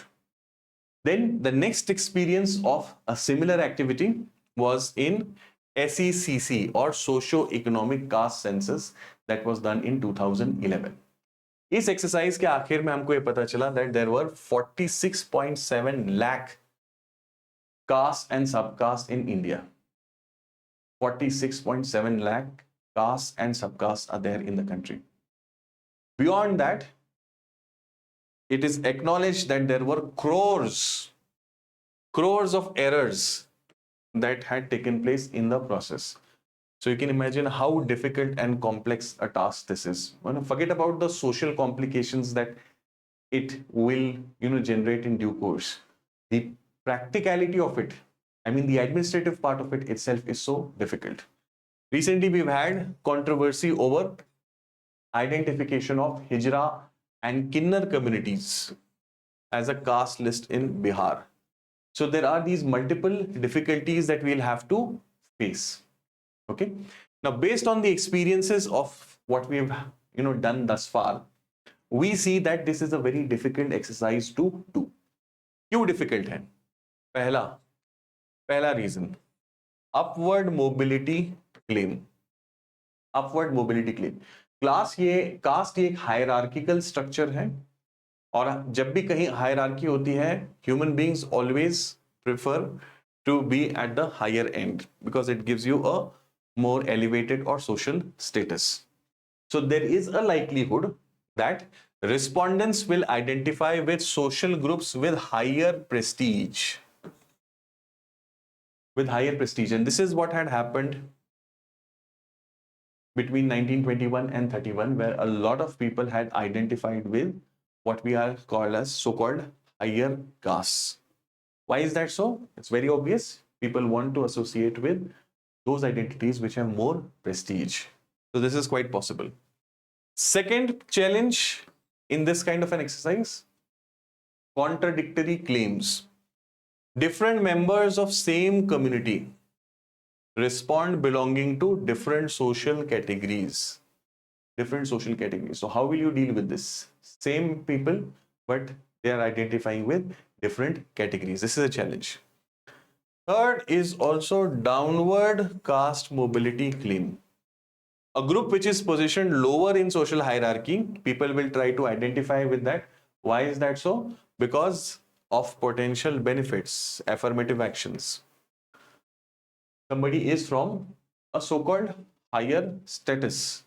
Then the next experience of a similar activity was in SECC or Socio-Economic Caste Census that was done in 2011. इस exercise के आखिर में हमको ये पता चला that there were 46.7 lakh caste and subcaste in India. 46.7 lakh caste and subcaste are there in the country. Beyond that, it is acknowledged that there were crores of errors that had taken place in the process. So you can imagine how difficult and complex a task this is. Forget about the social complications that it will, generate in due course. The practicality of it, the administrative part of it itself is so difficult. Recently, we've had controversy over identification of Hijra and Kinnar communities as a caste list in Bihar. So there are these multiple difficulties that we'll have to face. Okay. Now, based on the experiences of what we've done thus far, we see that this is a very difficult exercise to do. क्यों difficult है? पहला reason, upward mobility claim. Upward mobility claim. Caste ये एक hierarchical structure है, और जब भी कहीं हायरार्की होती है, human beings always prefer to be at the higher end because it gives you a more elevated or social status. So there is a likelihood that respondents will identify with social groups with higher prestige. And this is what had happened between 1921 and 31, where a lot of people had identified with what we are called as so-called higher castes. Why is that so? It's very obvious. People want to associate with those identities which have more prestige. So this is quite possible. Second challenge in this kind of an exercise, contradictory claims. Different members of same community respond belonging to different social categories. So how will you deal with this? Same people, but they are identifying with different categories. This is a challenge. Third is also downward caste mobility claim. A group which is positioned lower in social hierarchy, people will try to identify with that. Why is that so? Because of potential benefits, affirmative actions. Somebody is from a so-called higher status,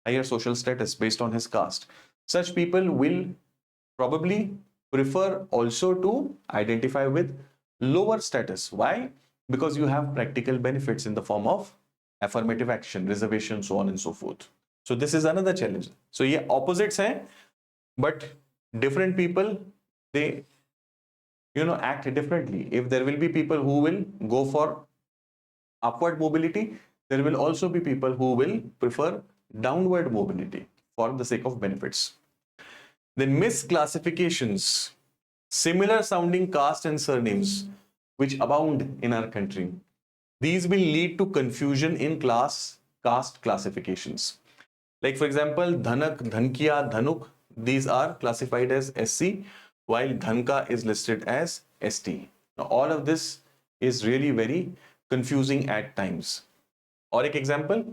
higher social status based on his caste. Such people will probably prefer also to identify with lower status. Why? Because you have practical benefits in the form of affirmative action, reservation, so on and so forth. So this is another challenge. So ये opposites हैं, but different people, they act differently. If there will be people who will go for upward mobility, there will also be people who will prefer downward mobility for the sake of benefits. Then misclassifications, similar sounding caste and surnames which abound in our country. These will lead to confusion in caste classifications. Like for example, Dhanak, Dhankiya, Dhanuk, these are classified as SC, while Dhanka is listed as ST. Now all of this is really very confusing at times. Or an example,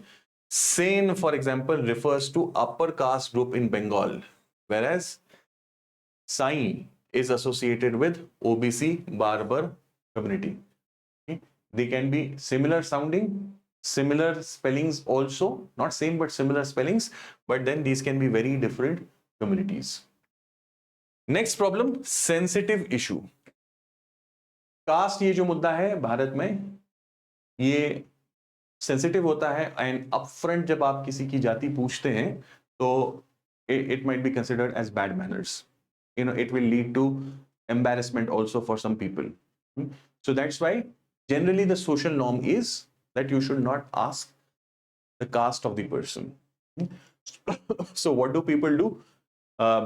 Sen, for example, refers to upper caste group in Bengal, whereas Sai is associated with OBC Barbar community. Okay? They can be similar sounding, similar spellings also, not same but similar spellings, but then these can be very different communities. Next problem, sensitive issue. Caste ये जो मुद्दा है भारत में ये sensitive होता है and upfront जब आप किसी की जाति पूछते हैं तो it might be considered as bad manners. It will lead to embarrassment also for some people. So that's why generally the social norm is that you should not ask the caste of the person. So what do people do?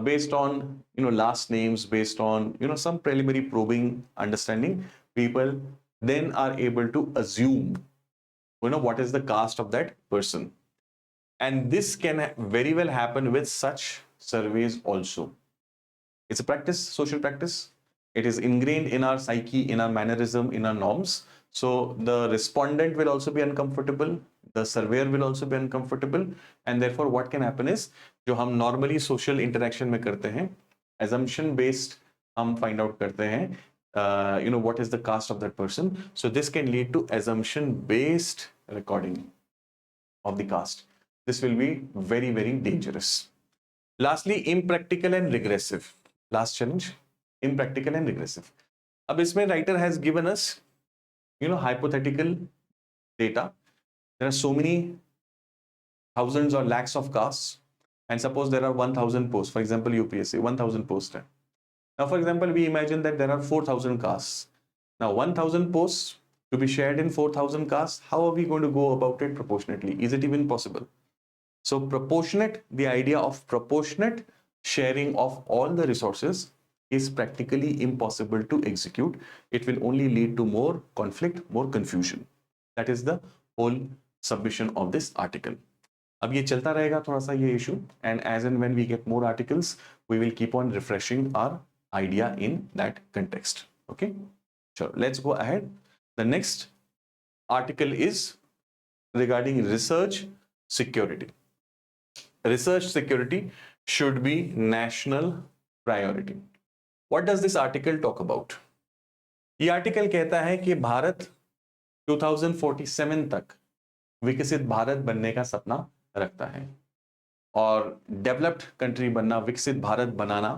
Based on last names, based on some preliminary probing understanding, people then are able to assume what is the caste of that person. And this can very well happen with such surveys also. It's a practice, social practice. It is ingrained in our psyche, in our mannerism, in our norms. So the respondent will also be uncomfortable, the surveyor will also be uncomfortable, and therefore what can happen is जो हम normally social interaction में करते हैं, assumption based हम find out करते हैं what is the caste of that person. So this can lead to assumption based recording of the caste. This will be very, very dangerous. Lastly, impractical and regressive. Last challenge, impractical and regressive. अब इसमें writer has given us hypothetical data. There are so many thousands or lakhs of castes, and suppose there are 1,000 posts, for example UPSC 1,000 posts. Now for example we imagine that there are 4,000 castes. Now 1,000 posts to be shared in 4,000 castes, how are we going to go about it proportionately? Is it even possible? So proportionate, the idea of proportionate sharing of all the resources is practically impossible to execute. It will only lead to more conflict, more confusion. That is the whole submission of this article. अब ये चलता रहेगा थोड़ा सा ये issue, and as and when we get more articles, we will keep on refreshing our idea in that context. Okay, sure. Let's go ahead. The next article is regarding research security. Research security should be national priority. What does this article talk about? ये article कहता है कि भारत 2047 तक विकसित भारत बनने का सपना रखता है और डेवलप्ड कंट्री बनना, विकसित भारत बनाना,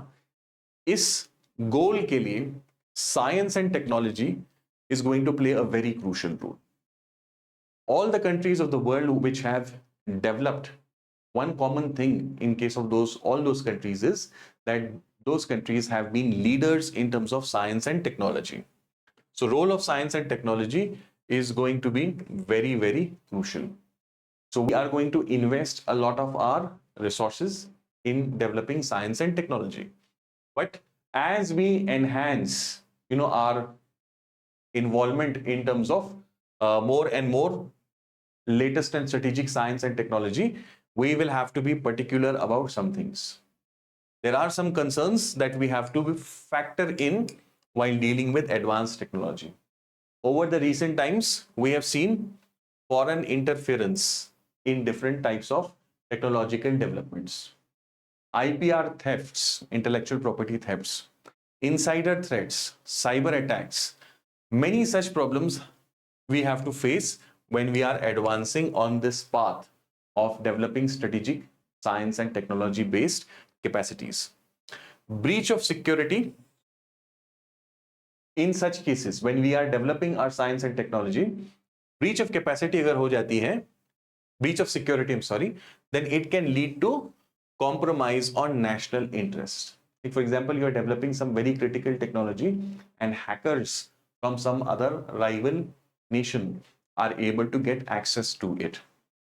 इस गोल के लिए science and technology is going to play a very crucial role. All the countries of the world which have developed, one common thing in case of all those countries is that those countries have been leaders in terms of science and technology. So role of science and technology is going to be very, very crucial. So we are going to invest a lot of our resources in developing science and technology. But as we enhance, our involvement in terms of more and more latest and strategic science and technology, we will have to be particular about some things. There are some concerns that we have to factor in while dealing with advanced technology. Over the recent times, we have seen foreign interference in different types of technological developments. IPR thefts, intellectual property thefts, insider threats, cyber attacks, many such problems we have to face when we are advancing on this path of developing strategic science and technology based capacities. Breach of security. In such cases, when we are developing our science and technology, breach of capacity अगर हो जाती है, breach of security, I'm sorry, then it can lead to compromise on national interest. Like for example, you are developing some very critical technology and hackers from some other rival nation are able to get access to it.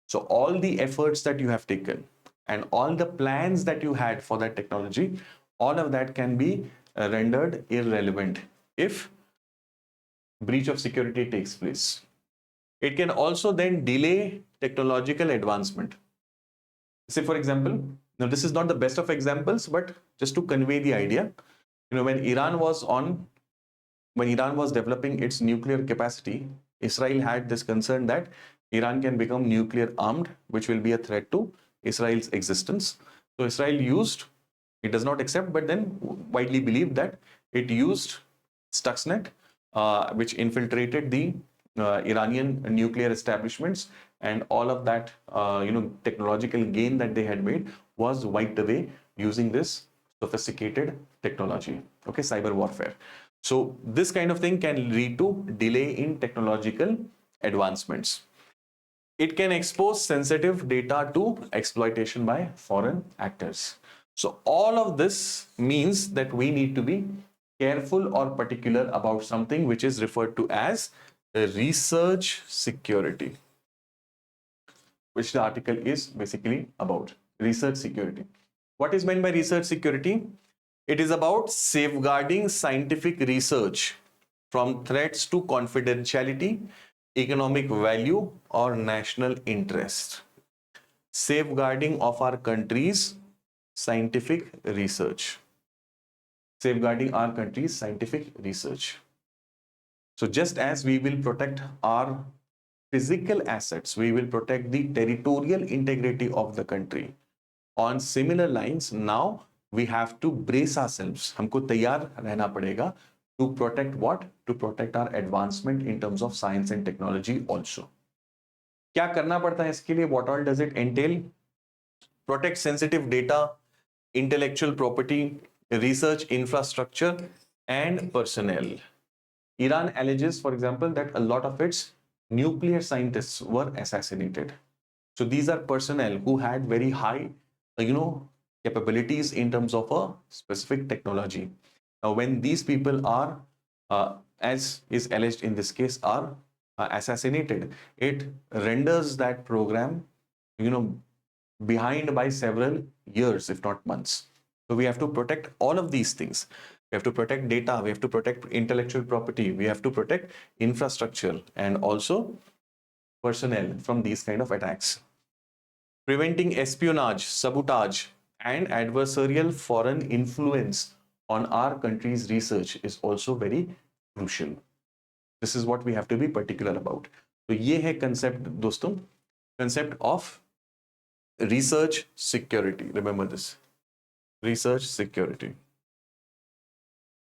So all the efforts that you have taken and all the plans that you had for that technology, all of that can be rendered irrelevant if breach of security takes place. It can also then delay technological advancement. Say for example, now this is not the best of examples, but just to convey the idea, when Iran was developing its nuclear capacity, Israel had this concern that Iran can become nuclear armed, which will be a threat to Israel's existence. So Israel used, it does not accept, but then widely believed that it used Stuxnet, which infiltrated the Iranian nuclear establishments, and all of that technological gain that they had made was wiped away using this sophisticated technology. Okay, cyber warfare. So this kind of thing can lead to delay in technological advancements. It can expose sensitive data to exploitation by foreign actors. So all of this means that we need to be careful or particular about something which is referred to as research security, which the article is basically about. Research security. What is meant by research security? It is about safeguarding scientific research from threats to confidentiality, economic value, or national interest. Safeguarding of our country's scientific research. Safeguarding our country's scientific research. So just as we will protect our physical assets, we will protect the territorial integrity of the country. On similar lines, now we have to brace ourselves. हमको तैयार रहना पड़ेगा to protect what? To protect our advancement in terms of science and technology also. क्या करना पड़ता है इसके लिए? What all does it entail? Protect sensitive data, intellectual property, research infrastructure, and personnel. Iran alleges, for example, that a lot of its nuclear scientists were assassinated. So these are personnel who had very high, capabilities in terms of a specific technology. Now, when these people are, as is alleged in this case, are assassinated, it renders that program, behind by several years, if not months. So we have to protect all of these things. We have to protect data, we have to protect intellectual property, we have to protect infrastructure and also personnel from these kind of attacks. Preventing espionage, sabotage, and adversarial foreign influence on our country's research is also very crucial. This is what we have to be particular about. So ये है concept दोस्तों, concept of research security. Remember this, research security.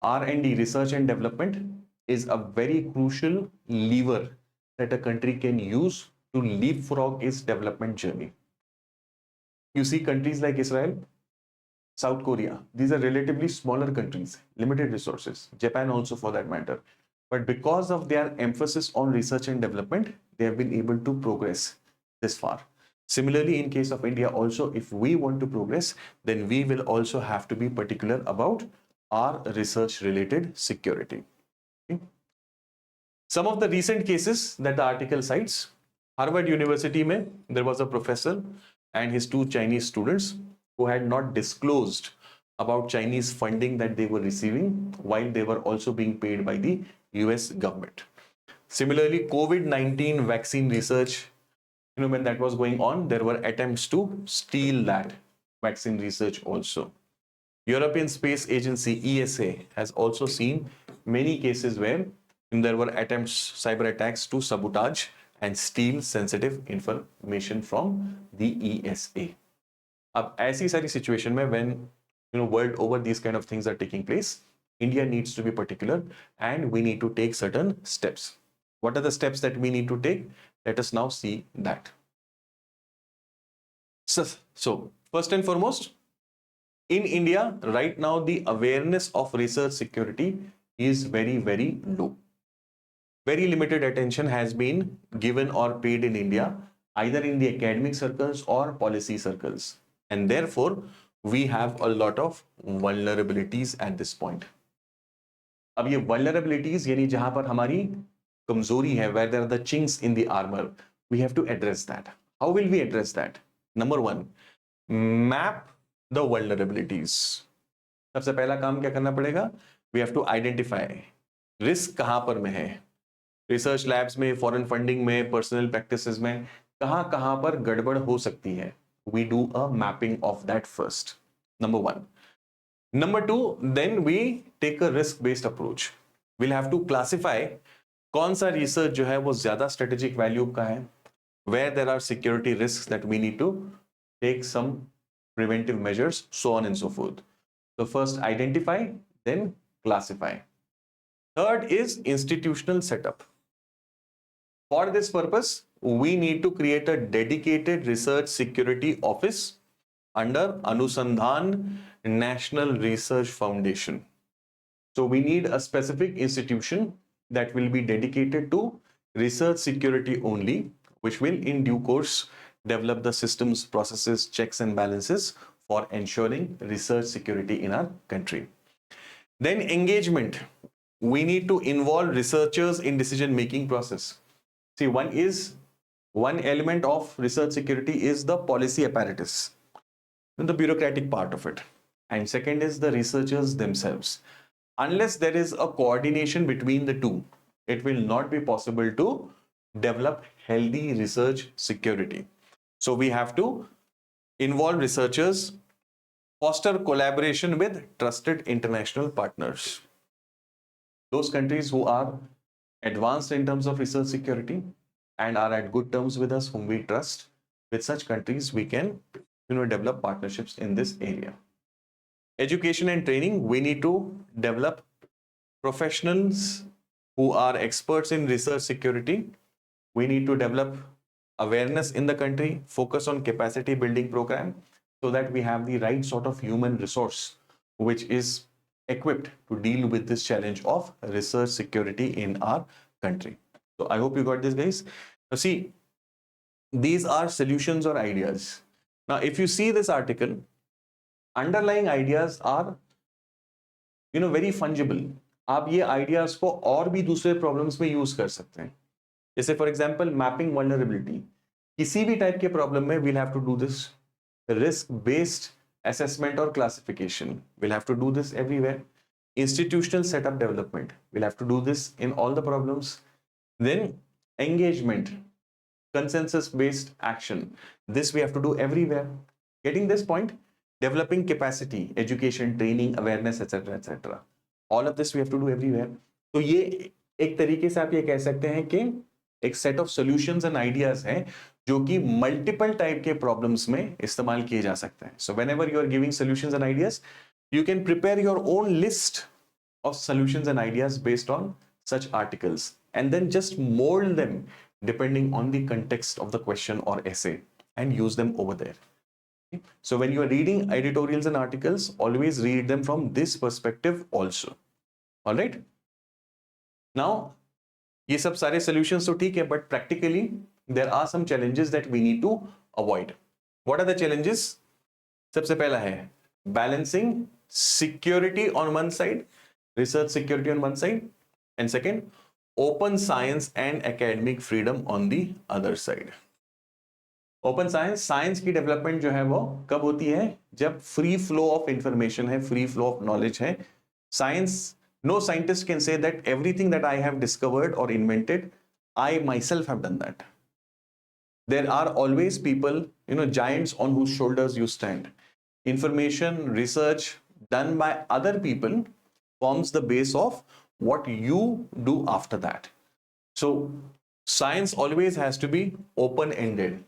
R&D, research and development, is a very crucial lever that a country can use to leapfrog its development journey. You see countries like Israel, South Korea, these are relatively smaller countries, limited resources, Japan also for that matter. But because of their emphasis on research and development, they have been able to progress this far. Similarly, in case of India also, if we want to progress, then we will also have to be particular about our research related security. Okay. Some of the recent cases that the article cites, Harvard University mein, there was a professor and his two Chinese students who had not disclosed about Chinese funding that they were receiving while they were also being paid by the US government. Similarly, COVID-19 vaccine research, when that was going on, there were attempts to steal that vaccine research also. European Space Agency, ESA, has also seen many cases where there were attempts, cyber attacks to sabotage and steal sensitive information from the ESA. अब ऐसी सारी situation में when world over these kind of things are taking place, India needs to be particular and we need to take certain steps. What are the steps that we need to take? Let us now see that. So first and foremost, in India right now the awareness of research security is very, very low. Very limited attention has been given or paid in India, either in the academic circles or policy circles, and therefore we have a lot of vulnerabilities at this point. अब ये vulnerabilities यानी जहां पर हमारी कमजोरी है, where there are the chinks in the armor, we have to address that. How will we address that? Number one, map the vulnerabilities. सबसे पहला काम क्या करना पड़ेगा? We have to identify risk कहां पर में है, रिसर्च लैब्स में, फॉरेन फंडिंग में, पर्सनल प्रैक्टिसेस में कहां कहां पर गड़बड़ हो सकती है. We do a mapping of that first. Number one. Number two, then we take a risk based approach. We'll have to classify कौन सा रिसर्च जो है वो ज्यादा स्ट्रेटेजिक वैल्यू का है, where there are security risks that we need to take some preventive measures, so on and so forth. So first identify, then classify. Third is institutional setup. For this purpose, we need to create a dedicated research security office under Anusandhan National Research Foundation. So we need a specific institution that will be dedicated to research security only, which will in due course develop the systems, processes, checks and balances for ensuring research security in our country. Then engagement. We need to involve researchers in decision-making process. See, one element of research security is the policy apparatus, the bureaucratic part of it. And second is the researchers themselves. Unless there is a coordination between the two, it will not be possible to develop healthy research security. So we have to involve researchers, foster collaboration with trusted international partners. Those countries who are advanced in terms of research security and are at good terms with us, whom we trust, with such countries we can develop partnerships in this area. Education and training. We need to develop professionals who are experts in research security. We need to develop awareness in the country, focus on capacity building program, so that we have the right sort of human resource which is equipped to deal with this challenge of research security in our country. So I hope you got this, guys. Now see, these are solutions or ideas. Now if you see this article, underlying ideas are very fungible. आप ये ideas को और भी दूसरे problems में use कर सकते हैं. जैसे for example mapping vulnerability. किसी भी type के problem में we'll have to do this. Risk based assessment or classification, we'll have to do this everywhere. Institutional setup development, we'll have to do this in all the problems. Then engagement, consensus based action, this we have to do everywhere. Getting this point? Developing capacity, education, training, awareness, etc., etc. All of this we have to do everywhere. तो ये एक तरीके से आप ये कह सकते हैं कि एक set of solutions and ideas हैं जो कि मल्टीपल टाइप के प्रॉब्लम्स में इस्तेमाल किए जा सकते हैं. So whenever you are giving solutions and ideas, you can prepare your own list of solutions and ideas based on such articles and then just mold them depending on the context of the question or essay and use them over there. Okay? So when you are reading editorials and articles, always read them from this perspective also. All right? Now, ये सब सारे solutions तो ठीक है, but practically there are some challenges that we need to avoid. What are the challenges? सबसे पहला है balancing security on one side, research security on one side, and second, open science and academic freedom on the other side. Open science की development जो है वो कब होती है? जब फ्री फ्लो ऑफ इंफॉर्मेशन है, फ्री फ्लो ऑफ नॉलेज है. Science, no scientist can say that everything that I have discovered और invented, I myself have done that. There are always people, giants on whose shoulders you stand. Information, research done by other people forms the base of what you do after that. So science always has to be open-ended.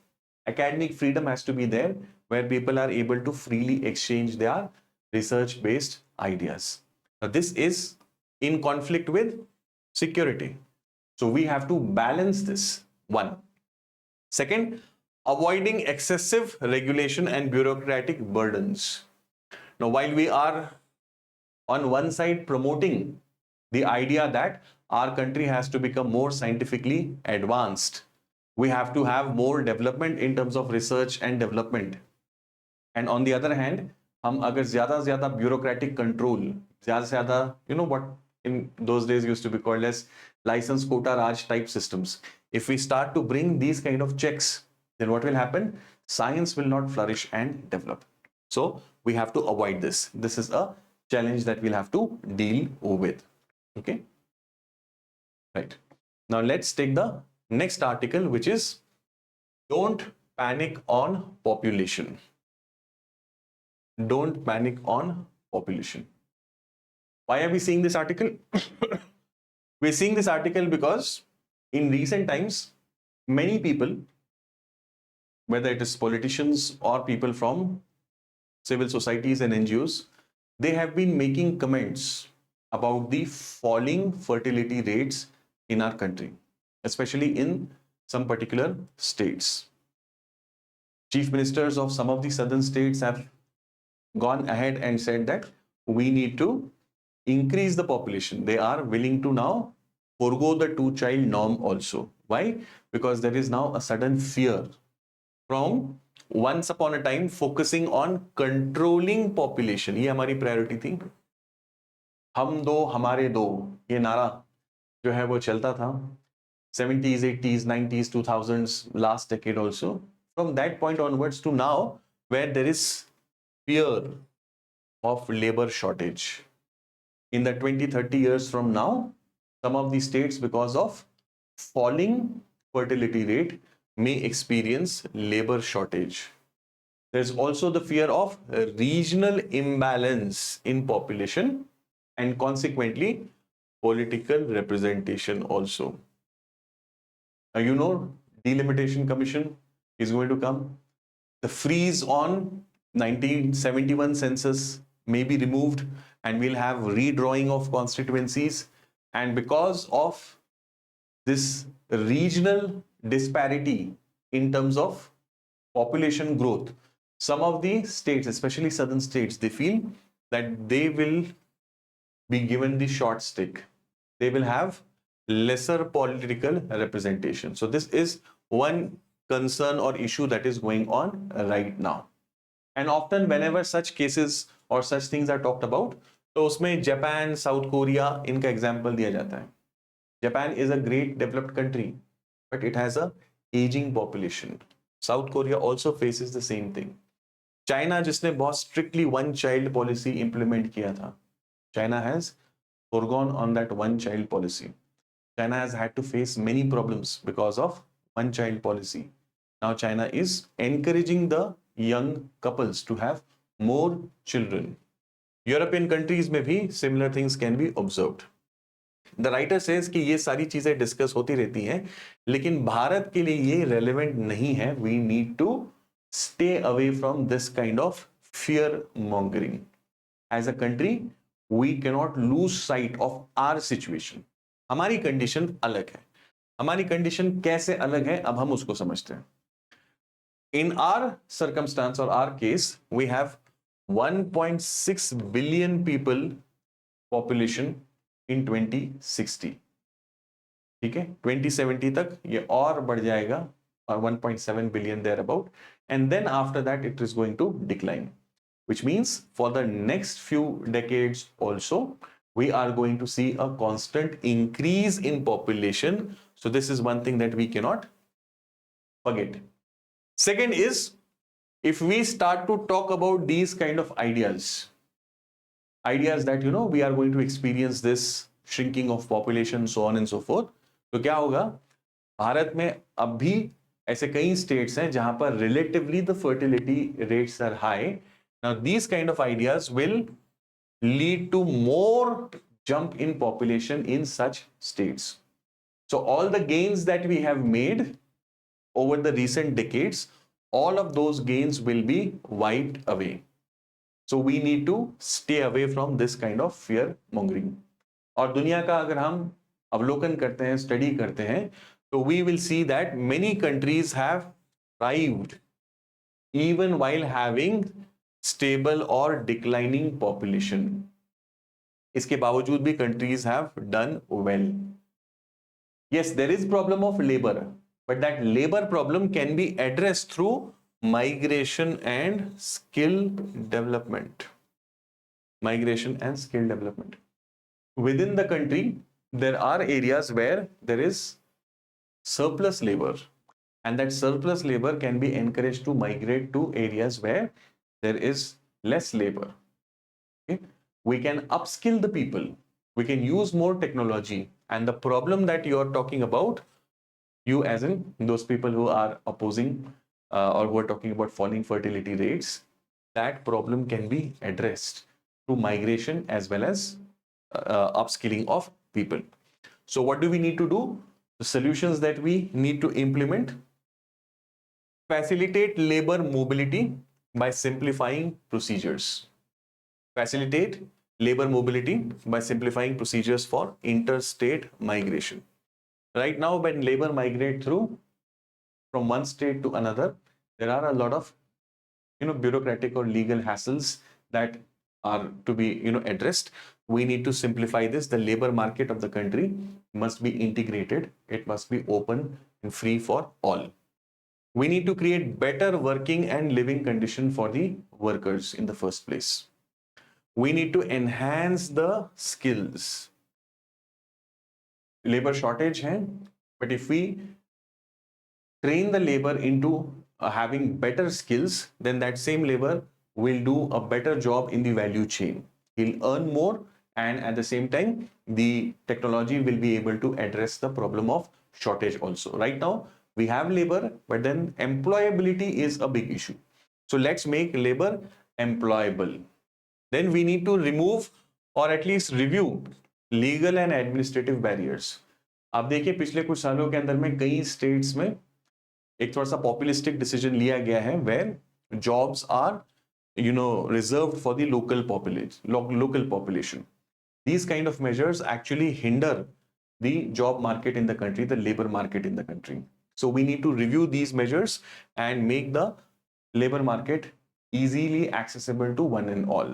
Academic freedom has to be there, where people are able to freely exchange their research-based ideas. Now, this is in conflict with security. So we have to balance this. One. Second, avoiding excessive regulation and bureaucratic burdens. Now, while we are on one side promoting the idea that our country has to become more scientifically advanced, we have to have more development in terms of research and development. And on the other hand, हम अगर ज़्यादा से ज़्यादा bureaucratic control, ज़्यादा से ज़्यादा, you know what in those days used to be called as license quota Raj type systems. If we start to bring these kind of checks, then what will happen? Science will not flourish and develop. So we have to avoid this. This is a challenge that we'll have to deal with. Okay. Right. Now let's take the next article, which is don't panic on population. Don't panic on population. Why are we seeing this article? We're seeing this article because in recent times, many people, whether it is politicians or people from civil societies and NGOs, they have been making comments about the falling fertility rates in our country, especially in some particular states. Chief ministers of some of the southern states have gone ahead and said that we need to increase the population. They are willing to now forego the two-child norm also. Why? Because there is now a sudden fear from once upon a time focusing on controlling population. ये हमारी priority थी. हम दो हमारे दो ये नारा जो है वो चलता था 70s, 80s, 90s, 2000s, last decade also. From that point onwards to now, where there is fear of labor shortage. In the 20, 30 years from now, some of the states, because of falling fertility rate, may experience labor shortage. There's also the fear of regional imbalance in population and consequently political representation also. Now, you know, delimitation commission is going to come. The freeze on 1971 census may be removed and we'll have redrawing of constituencies. And because of this regional disparity in terms of population growth, some of the states, especially southern states, they feel that they will be given the short stick. They will have lesser political representation. So this is one concern or issue that is going on right now. And often whenever such cases or such things are talked about, तो उसमें Japan, south Korea इनका example दिया जाता है. Japan is a great developed country, but it has a aging population. South Korea also faces the same thing. China जिसने बहुत strictly one child policy implement किया था, China has foregone on that one child policy. China has had to face many problems because of one child policy. Now China is encouraging the young couples to have more children. European countries में भी similar things can be observed. The writer says कि ये सारी चीजें discuss होती रहती हैं, लेकिन भारत के लिए ये रेलेवेंट नहीं है. We need to stay away from this kind of fear mongering. As a country, we cannot lose sight of our situation. हमारी कंडीशन अलग है. हमारी कंडीशन कैसे अलग है, अब हम उसको समझते हैं. In our circumstance or our case, we have 1.6 billion people population in 2060. ठीक है, 2070 तक ये और बढ़ जाएगा और 1.7 billion thereabout, and then after that it is going to decline, which means for the next few decades also we are going to see a constant increase in population. So this is one thing that we cannot forget. Second is, if we start to talk about these kind of ideas that, you know, we are going to experience this shrinking of population, so on and so forth, तो क्या होगा? भारत में अब भी ऐसे कई states हैं जहां पर relatively the fertility rates are high. Now these kind of ideas will lead to more jump in population in such states. So all the gains that we have made over the recent decades, all of those gains will be wiped away. So we need to stay away from this kind of fear mongering. और दुनिया का अगर हम अवलोकन करते हैं, study करते हैं, तो we will see that many countries have thrived even while having stable or declining population. इसके बावजूद भी countries have done well. Yes, there is problem of labor, but that labor problem can be addressed through migration and skill development. Migration and skill development. Within the country, there are areas where there is surplus labor, and that surplus labor can be encouraged to migrate to areas where there is less labor. Okay? We can upskill the people, we can use more technology, and the problem that you are talking about, you as in those people who are opposing or who are talking about falling fertility rates, that problem can be addressed through migration as well as upskilling of people. So what do we need to do? The solutions that we need to implement: facilitate labor mobility by simplifying procedures. Facilitate labor mobility by simplifying procedures for interstate migration. Right now, when labor migrate through from one state to another, there are a lot of bureaucratic or legal hassles that are to be addressed. We need to simplify this. The labor market of the country must be integrated. It must be open and free for all. We need to create better working and living condition for the workers in the first place. We need to enhance the skills. Labor shortage hai, but if we train the labor into having better skills, then that same labor will do a better job in the value chain. He'll earn more, and at the same time, the technology will be able to address the problem of shortage also. Right now, we have labor, but then employability is a big issue. So let's make labor employable. Then we need to remove or at least review legal and administrative barriers. आप देखिए पिछले कुछ सालों के अंदर में कई states में एक थोड़ा सा पॉपुलिस्टिक डिसीजन लिया गया है where jobs are reserved for the local population. These kind of measures actually hinder the job market in the country, the labor market in the country. So we need to review these measures and make the labor market easily accessible to one and all.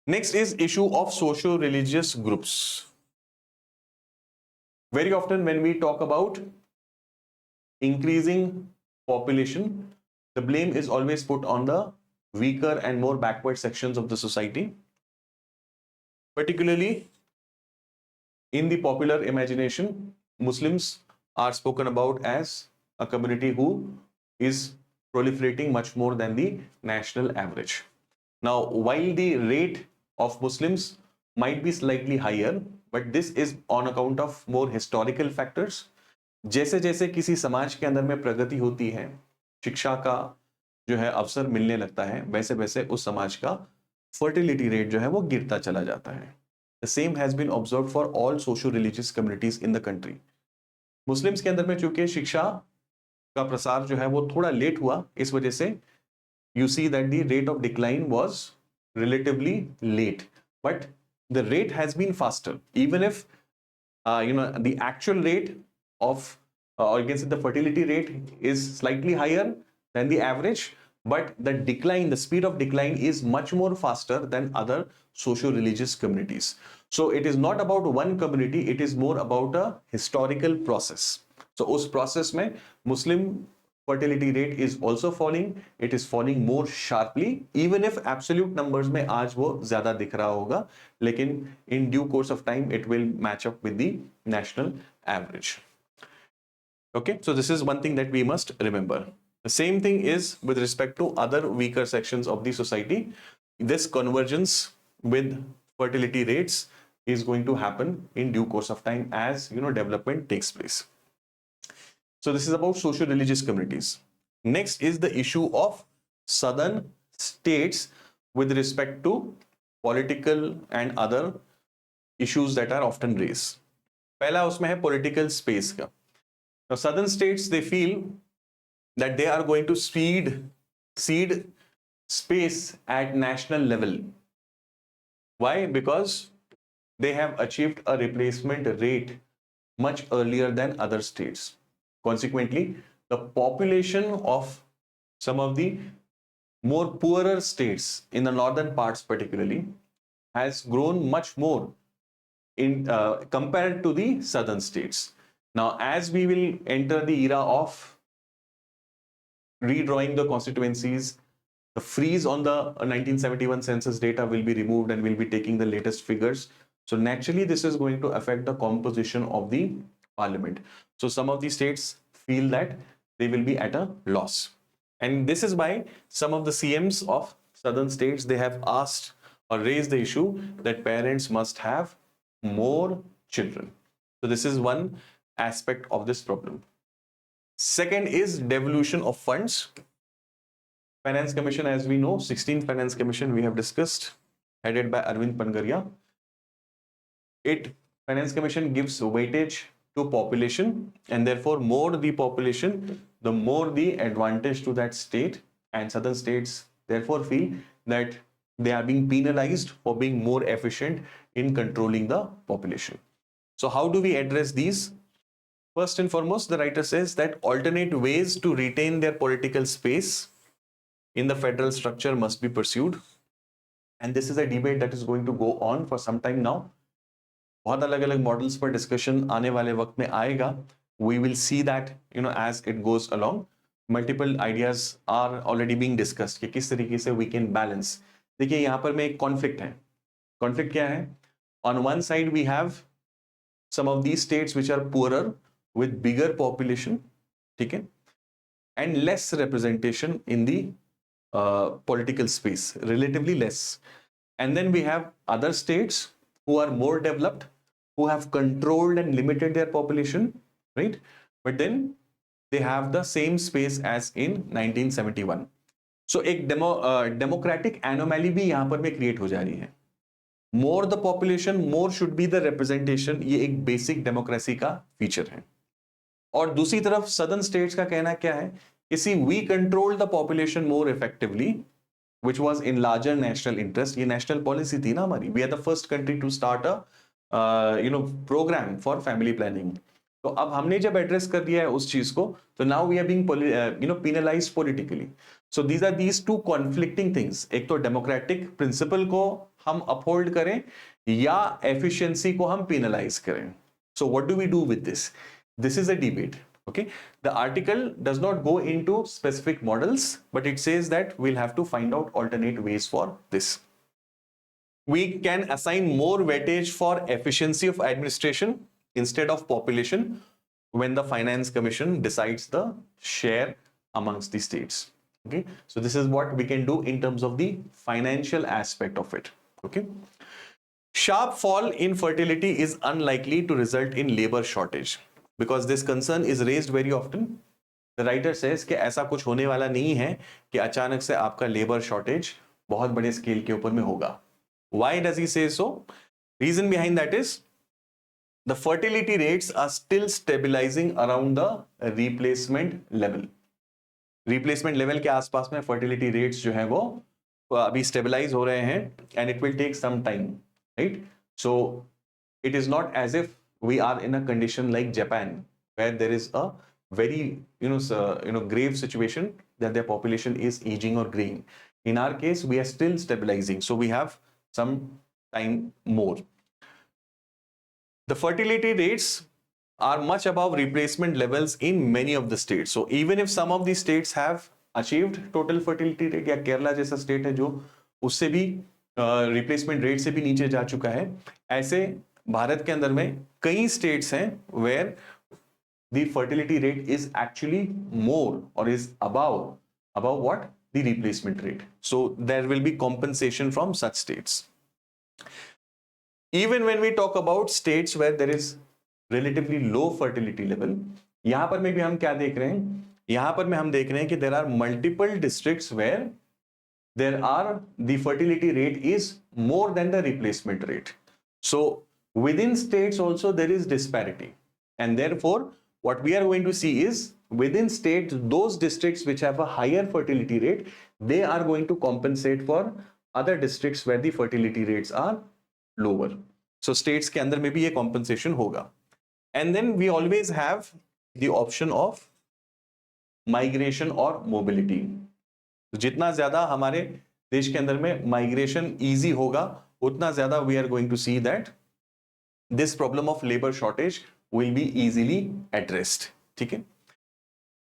Next is issue of socio-religious groups. Very often when we talk about increasing population, the blame is always put on the weaker and more backward sections of the society. Particularly in the popular imagination, Muslims are spoken about as a community who is proliferating much more than the national average. Now, while the rate of Muslims might be slightly higher, but this is on account of more historical factors. जैसे जैसे किसी समाज के अंदर में प्रगति होती है, शिक्षा का जो है अवसर मिलने लगता है, वैसे वैसे उस समाज का फर्टिलिटी रेट जो है वो गिरता चला जाता है. The same has been observed for all socio-religious communities in the country. Muslims के अंदर में चूंकि शिक्षा का प्रसार जो है वो थोड़ा लेट हुआ, इस वजह से you see that the rate of decline was relatively late, but the rate has been faster. Even if the actual rate of or you can say the fertility rate is slightly higher than the average, but the decline, the speed of decline is much more faster than other socio-religious communities. So it is not about one community, it is more about a historical process. So उस process में Muslim fertility rate is also falling. It is falling more sharply, even if absolute numbers में आज वो ज़्यादा दिख रहा होगा, लेकिन in due course of time it will match up with the national average. Okay, so this is one thing that we must remember. The same thing is with respect to other weaker sections of the society. This convergence with fertility rates is going to happen in due course of time as development takes place. So this is about socio-religious communities. Next is the issue of southern states with respect to political and other issues that are often raised. पहला उसमें है political space का. Now southern states, they feel that they are going to cede space at national level. Why? Because they have achieved a replacement rate much earlier than other states. Consequently, the population of some of the more poorer states in the northern parts particularly has grown much more in compared to the southern states. Now, as we will enter the era of redrawing the constituencies, the freeze on the 1971 census data will be removed and we'll be taking the latest figures. So naturally, this is going to affect the composition of the parliament. So some of the states feel that they will be at a loss. And this is why some of the CMs of southern states, they have asked or raised the issue that parents must have more children. So this is one aspect of this problem. Second is devolution of funds. Finance Commission, as we know, 16th Finance Commission we have discussed, headed by Arvind Pangaria. Finance Commission gives weightage to population, and therefore more the population, the more the advantage to that state, and southern states therefore feel that they are being penalized for being more efficient in controlling the population. So how do we address these? First and foremost, the writer says that alternate ways to retain their political space in the federal structure must be pursued. And this is a debate that is going to go on for some time now. बहुत अलग अलग models पर discussion आने वाले वक्त में आएगा. We will see that, as it goes along. Multiple ideas are already being discussed कि किस तरीके से we can balance. देखिए यहाँ पर में एक कॉन्फ्लिक्ट है. कॉन्फ्लिक्ट क्या है? On one side we have some of these states which are poorer with bigger population, ठीक है, and less representation in the political space, relatively less. And then we have other states who are more developed, who have controlled and limited their population, right? But then they have the same space as in 1971. So एक democratic anomaly भी यहाँ पर में create हो जा रही है. More the population, more should be the representation. ये एक basic democracy का feature है. और दूसरी तरफ southern states का कहना क्या है? See, we control the population more effectively, which was in larger national interest. ये national policy थी ना हमारी. We are the first country to start a program for family planning. तो अब हमने जब एड्रेस कर दिया है उस चीज को, तो now we are being penalized politically. So these are these two conflicting things. एक तो democratic principle को हम uphold करें या efficiency को हम penalize करें. So what do we do with this? This is a debate. Okay, the article does not go into specific models, but it says that we'll have to find out alternate ways for this. We can assign more weightage for efficiency of administration instead of population when the Finance Commission decides the share amongst the states. Okay, so this is what we can do in terms of the financial aspect of it. Okay, sharp fall in fertility is unlikely to result in labor shortage. Because this concern is raised very often. The writer says कि ऐसा कुछ होने वाला नहीं है कि अचानक से आपका लेबर शॉर्टेज बहुत बड़े स्केल के ऊपर में होगा. Why does he say so? Reason behind that is the fertility rates are still stabilizing around the replacement level. Replacement level के आसपास में fertility rates जो है वो अभी stabilize हो रहे हैं, and it will take some time, right? So it is not as if we are in a condition like Japan, where there is a very grave situation that their population is aging or graying. In our case, we are still stabilizing, so we have some time more. The fertility rates are much above replacement levels in many of the states. So even if some of these states have achieved total fertility rate, या केरला जैसा state है जो उससे भी replacement rate से भी नीचे जा चुका है, ऐसे भारत के अंदर में कई स्टेट्स हैं where the fertility rate is actually more or is above what? The replacement rate. So there will be compensation from such states. Even when we talk about states where there is relatively low fertility level, यहां पर में भी हम क्या देख रहे हैं? यहां पर में हम देख रहे हैं कि there are multiple districts where there are the fertility rate is more than the replacement rate. So within states also there is disparity, and therefore what we are going to see is within states, those districts which have a higher fertility rate, they are going to compensate for other districts where the fertility rates are lower. So states के अंदर में भी ये compensation होगा. And then we always have the option of migration or mobility. तो जितना ज्यादा हमारे देश के अंदर में माइग्रेशन इजी होगा, उतना ज्यादा we are going to see that this problem of labor shortage will be easily addressed. ठीक है?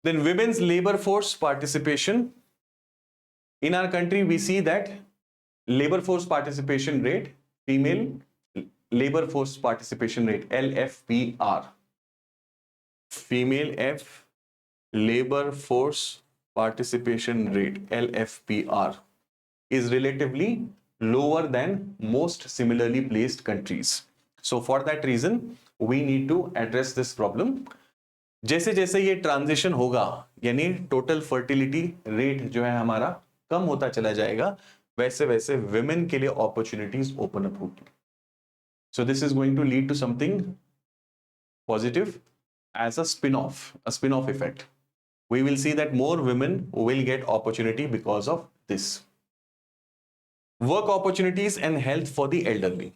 Then women's labor force participation. In our country, we see that labor force participation rate, female labor force participation rate, LFPR, female F labor force participation rate, LFPR, is relatively lower than most similarly placed countries. So for that reason, we need to address this problem. जैसे जैसे ये transition होगा, यानी total fertility rate जो है हमारा कम होता चला जाएगा, वैसे वैसे विमेन के लिए अपॉर्चुनिटीज ओपन अप होगी. So this is going to lead to something positive as a spin-off effect. We will see that more women will get opportunity because of this. Work opportunities and health for the elderly.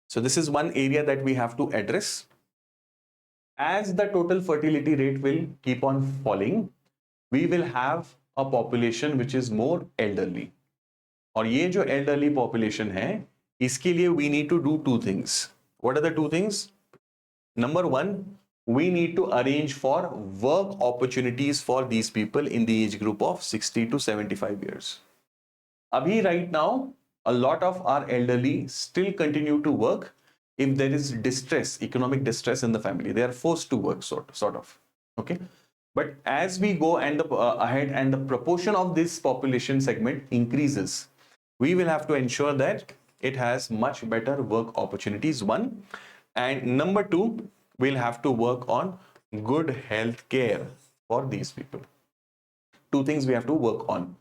So this is one area that we have to address. As the total fertility rate will keep on falling, we will have a population which is more elderly. और ये जो elderly population है, इसके लिए we need to do two things. What are the two things? Number one, we need to arrange for work opportunities for these people in the age group of 60 to 75 years. Abhi right now, a lot of our elderly still continue to work if there is distress, economic distress in the family. They are forced to work, sort of. Okay. But as we go and ahead and the proportion of this population segment increases, we will have to ensure that it has much better work opportunities, one. And number two, we'll have to work on good health care for these people. Two things we have to work on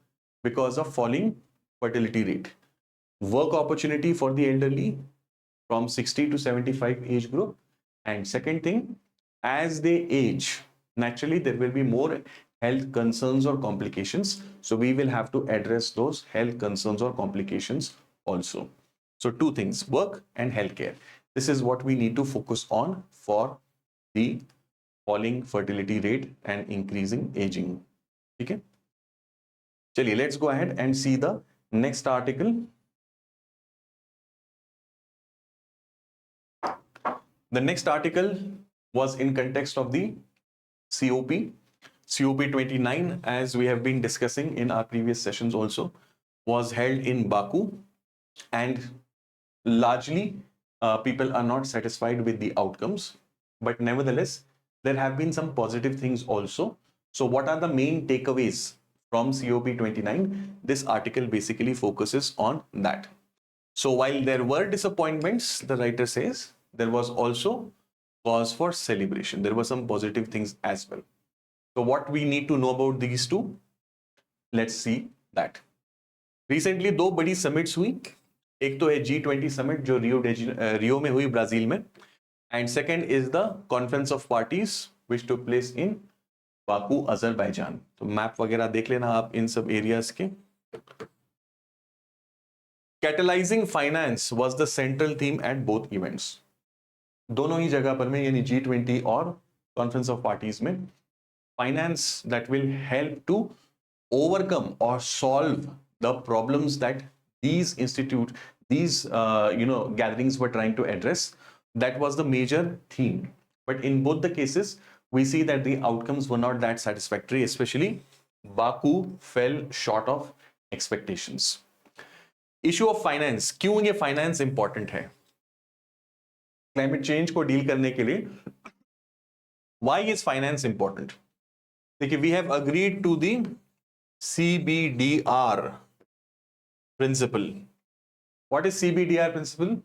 because of falling fertility rate. Work opportunity for the elderly from 60 to 75 age group. And second thing, as they age, naturally there will be more health concerns or complications. So we will have to address those health concerns or complications also. So two things, work and healthcare. This is what we need to focus on for the falling fertility rate and increasing aging. Okay? Chaliye, let's go ahead and see the next article. The next article was in context of the COP. COP 29, as we have been discussing in our previous sessions also, was held in Baku, and largely people are not satisfied with the outcomes, but nevertheless there have been some positive things also. So what are the main takeaways from COP 29? This article basically focuses on that. So while there were disappointments, the writer says there was also cause for celebration. There were some positive things as well. So what we need to know about these two? Let's see that. Recently दो बड़ी summits हुई. एक तो है G20 summit जो रियो में हुई Brazil में, and second is the conference of parties which took place in Baku, Azerbaijan. तो मैप वगैरह देख लेना आप इन सब एरियाज के. Catalyzing finance was the central theme at both events. दोनों ही जगह पर में, यानी G20 और conference of parties में, finance that will help to overcome or solve the problems that these gatherings were trying to address. That was the major theme. But in both the cases, we see that the outcomes were not that satisfactory, especially Baku fell short of expectations. Issue of finance. क्यों ये finance important है? Climate change को deal करने के लिए, why is finance important? देखिए, we have agreed to the CBDR principle. What is CBDR principle?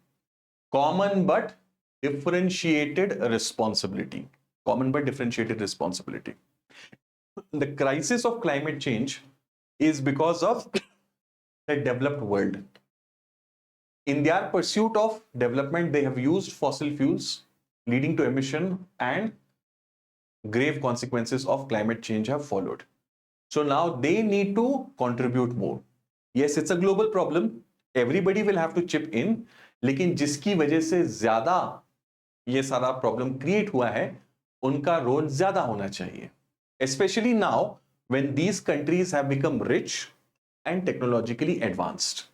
Common but differentiated responsibility. Common but differentiated responsibility. The crisis of climate change is because of the developed world. In their pursuit of development, they have used fossil fuels, leading to emission, and grave consequences of climate change have followed. So now they need to contribute more. Yes, it's a global problem. Everybody will have to chip in. लेकिन जिसकी वजह से ज्यादा ये सारा problem create हुआ है, उनका रोल ज्यादा होना चाहिए. Especially now when these countries have become rich and technologically advanced.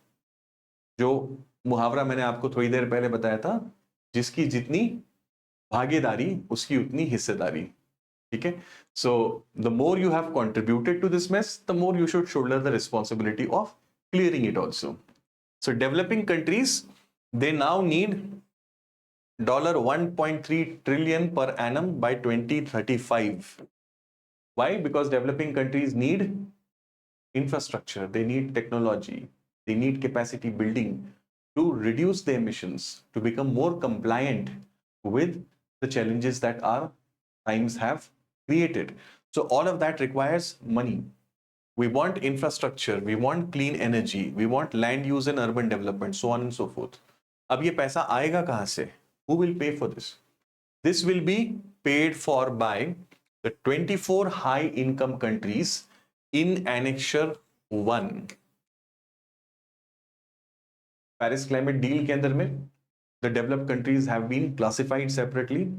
जो मुहावरा मैंने आपको थोड़ी देर पहले बताया था, जिसकी जितनी भागीदारी उसकी उतनी हिस्सेदारी. ठीक है. So the more you have contributed to this mess, the more you should shoulder the responsibility of clearing it also. So developing countries, they now need $1.3 trillion per annum by 2035. Why? Because developing countries need infrastructure, they need technology, they need capacity building to reduce their emissions, to become more compliant with the challenges that our times have created. So all of that requires money. We want infrastructure, we want clean energy, we want land use and urban development, so on and so forth. अब ये पैसा आएगा कहाँ से? Who will pay for this? This will be paid for by the 24 high income countries in Annexure 1. Paris Climate Deal के अंदर में the developed countries have been classified separately,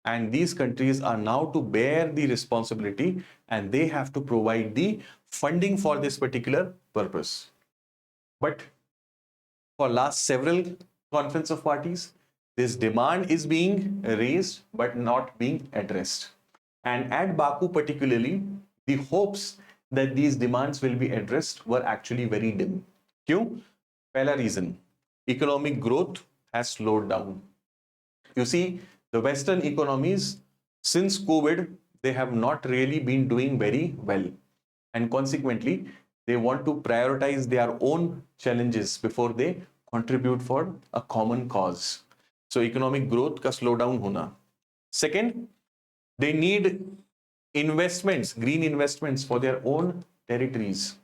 and these countries are now to bear the responsibility, and they have to provide the funding for this particular purpose. But for last several conference of parties, this demand is being raised but not being addressed. And at Baku particularly, the hopes that these demands will be addressed were actually very dim. क्यों? पहला reason, economic growth has slowed down. You see, the Western economies, since COVID, they have not really been doing very well. And consequently, they want to prioritize their own challenges before they contribute for a common cause. So economic growth ka slowdown hona. Second, they need investments, green investments for their own territories.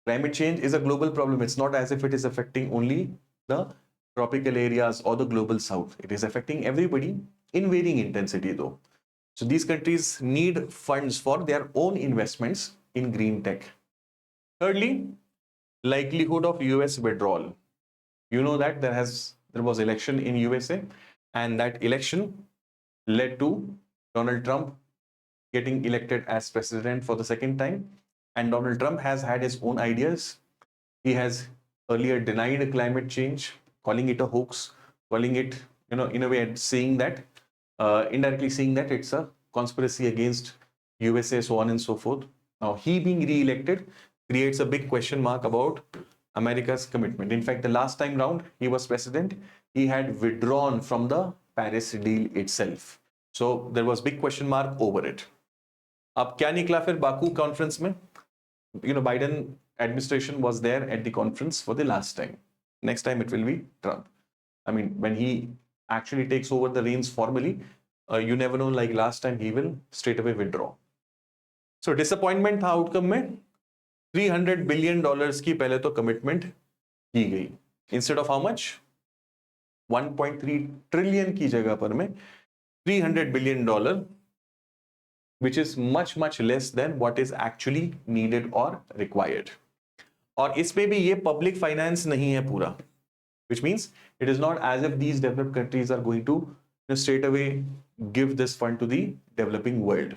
Climate change is a global problem. It's not as if it is affecting only the tropical areas or the global south. It is affecting everybody in varying intensity though. So these countries need funds for their own investments in green tech. Thirdly, likelihood of US withdrawal. You know that there was election in USA, and that election led to Donald Trump getting elected as president for the second time. And Donald Trump has had his own ideas. He has earlier denied climate change, calling it a hoax, calling it, in a way, saying that, indirectly saying that it's a conspiracy against USA, so on and so forth. Now, he being re-elected creates a big question mark about America's commitment. In fact, the last time round he was president, he had withdrawn from the Paris deal itself. So there was big question mark over it. अब क्या निकला फिर Baku conference में? Biden administration was there at the conference for the last time. Next time it will be Trump. I mean, when he actually takes over the reins formally, you never know, like last time, he will straight away withdraw. So disappointment था outcome में. $300 billion की पहले तो commitment की गई. Instead of how much? 1.3 trillion की जगह पर में $300 billion, which is much less than what is actually needed or required. और इसमें भी ये public finance नहीं है पूरा, which means it is not as if these developed countries are going to straight away give this fund to the developing world.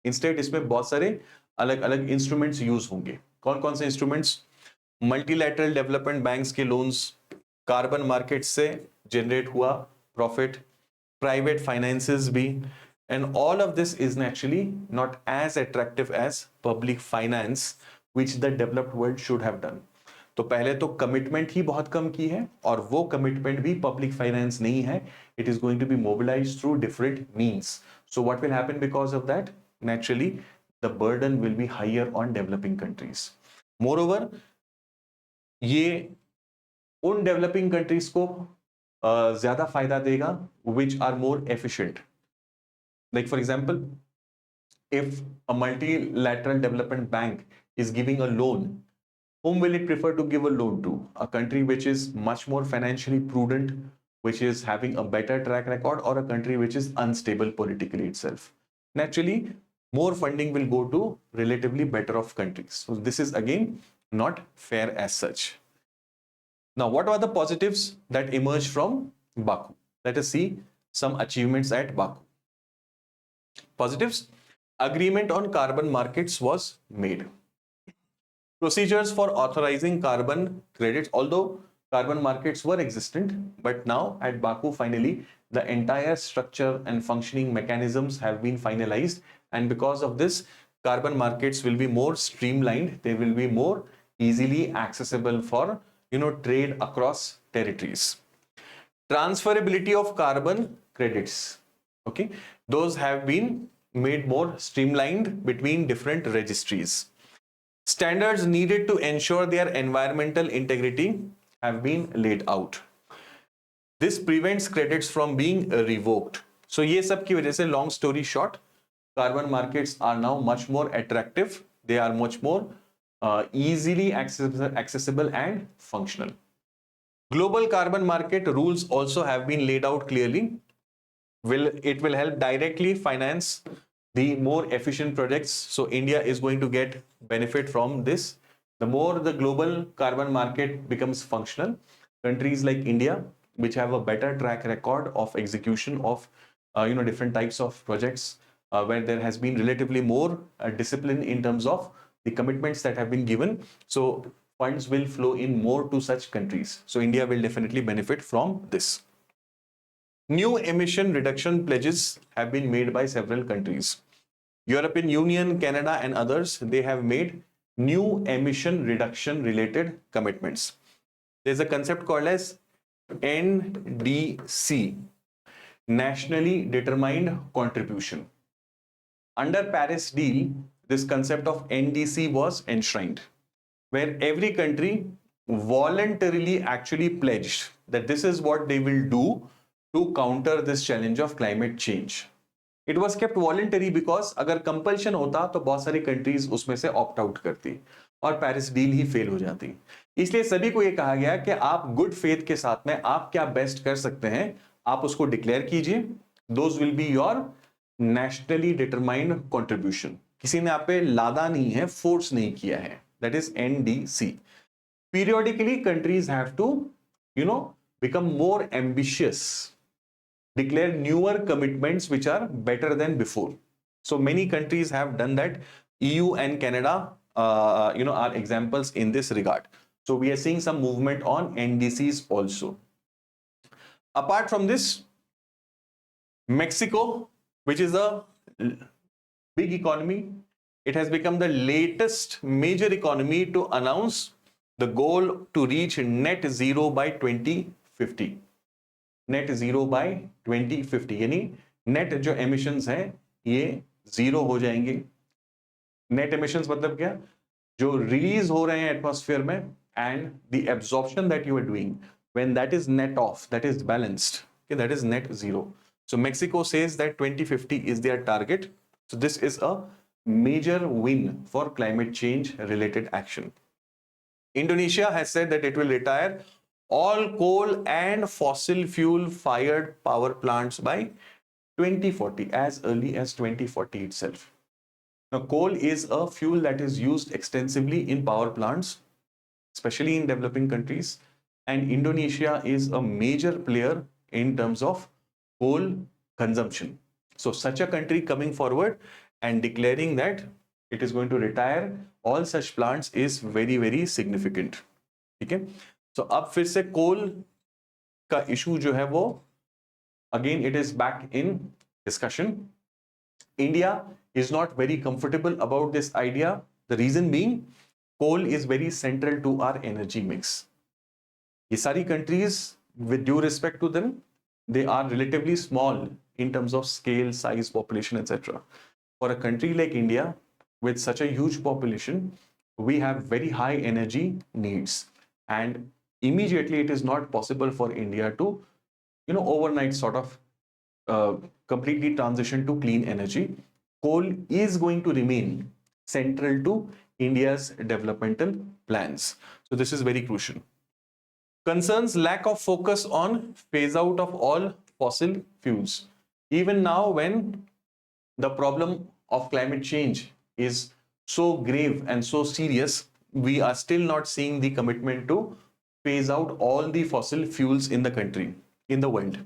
Instead, इसमें बहुत सारे अलग-अलग instruments use होंगे. कौन-कौन से instruments? Multilateral development banks के loans, carbon markets से generate हुआ profit, private finances भी, and all of this is actually not as attractive as public finance, which the developed world should have done. तो पहले तो कमिटमेंट ही बहुत कम की है, और वो कमिटमेंट भी पब्लिक फाइनेंस नहीं है. It is going to be mobilised through different means. So what will happen because of that? Naturally the burden will be higher on developing countries. Moreover, ये उन डेवलपिंग कंट्रीज को ज्यादा फायदा देगा which are more efficient. Like for example, if a multilateral development bank is giving a loan, whom will it prefer to give a loan to? A country which is much more financially prudent, which is having a better track record, or a country which is unstable politically itself? Naturally, more funding will go to relatively better off countries. So this is again not fair as such. Now, what are the positives that emerge from Baku? Let us see some achievements at Baku. Positives: agreement on carbon markets was made. Procedures for authorizing carbon credits, although carbon markets were existent, but now at Baku, finally, the entire structure and functioning mechanisms have been finalized. And because of this, carbon markets will be more streamlined. They will be more easily accessible for, trade across territories. Transferability of carbon credits. Okay, those have been made more streamlined between different registries. Standards needed to ensure their environmental integrity have been laid out. This prevents credits from being revoked. So ये सब की वजह से, long story short, carbon markets are now much more attractive. They are much more easily accessible and functional. Global carbon market rules also have been laid out clearly. It will help directly finance the more efficient projects. So India is going to get benefit from this. The more the global carbon market becomes functional, countries like India, which have a better track record of execution of different types of projects, where there has been relatively more discipline in terms of the commitments that have been given. So funds will flow in more to such countries. So India will definitely benefit from this. New emission reduction pledges have been made by several countries. European Union, Canada, and others, they have made new emission reduction related commitments. There's a concept called as NDC, Nationally Determined Contribution. Under Paris deal, this concept of NDC was enshrined, where every country voluntarily actually pledged that this is what they will do to counter this challenge of climate change. It was kept voluntary because अगर compulsion होता तो बहुत सारी countries उसमें से opt out करती और Paris deal ही fail हो जाती. इसलिए सभी को यह कहा गया कि आप गुड फेथ के साथ में आप क्या बेस्ट कर सकते हैं, आप उसको डिक्लेयर कीजिए. Those will be your nationally determined contribution. किसी ने आप पे लादा नहीं है, फोर्स नहीं किया है. That is NDC. Periodically countries have to become more ambitious, declare newer commitments which are better than before. So many countries have done that. EU and Canada are examples in this regard. So we are seeing some movement on NDCs also. Apart from this, Mexico, which is a big economy, it has become the latest major economy to announce the goal to reach net zero by 2050. Net zero by 2050, यानी net जो emissions हैं ये zero हो जाएंगे. Net emissions मतलब क्या? जो release हो रहे हैं एटमॉस्फेयर में, and the absorption that you are doing, when that is net off, that is balanced, okay, that is net zero. So Mexico says that 2050 is their target. So this is a major win for climate change related action. Indonesia has said that it will retire all coal and fossil fuel fired power plants by 2040, as early as 2040 itself. Now, coal is a fuel that is used extensively in power plants, especially in developing countries, and Indonesia is a major player in terms of coal consumption. So such a country coming forward and declaring that it is going to retire all such plants is very, very significant. Okay. So अब फिर से कोल का issue जो है वो again it is back in discussion. India is not very comfortable about this idea. The reason being coal is very central to our energy mix. ये सारी countries, with due respect to them, they are relatively small in terms of scale, size, population, etc. For a country like India with such a huge population, we have very high energy needs, and immediately it is not possible for India to overnight sort of completely transition to clean energy. Coal is going to remain central to India's developmental plans. So this is very crucial. Concerns lack of focus on phase out of all fossil fuels. Even now, when the problem of climate change is so grave and so serious, we are still not seeing the commitment to phase out all the fossil fuels in the country, in the world.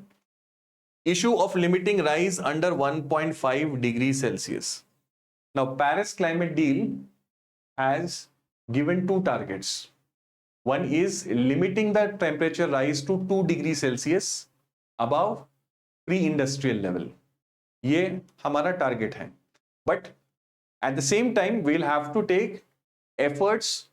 Issue of limiting rise under 1.5 degrees Celsius. Now, Paris Climate Deal has given two targets. One is limiting the temperature rise to 2 degrees Celsius above pre-industrial level. ये हमारा target है. But at the same time, we'll have to take efforts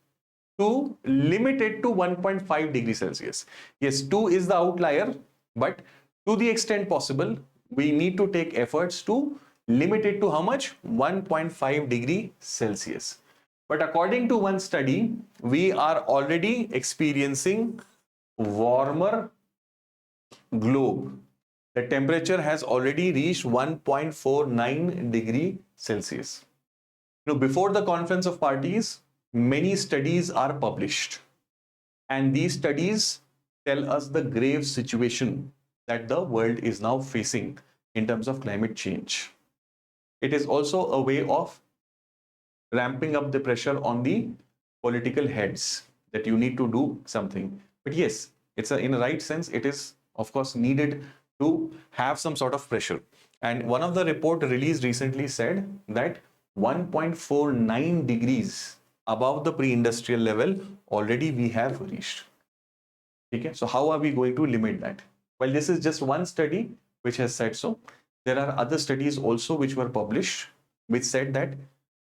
to limit it to 1.5 degrees Celsius. Yes, 2 is the outlier, but to the extent possible, we need to take efforts to limit it to how much? 1.5 degree Celsius. But according to one study, we are already experiencing warmer globe. The temperature has already reached 1.49 degree Celsius. Now, before the Conference of Parties, many studies are published. And these studies tell us the grave situation that the world is now facing in terms of climate change. It is also a way of ramping up the pressure on the political heads that you need to do something. But yes, in a right sense, it is of course needed to have some sort of pressure. And one of the report released recently said that 1.49 degrees above the pre-industrial level already we have reached. Okay, so how are we going to limit that? Well, this is just one study which has said so. There are other studies also which were published which said that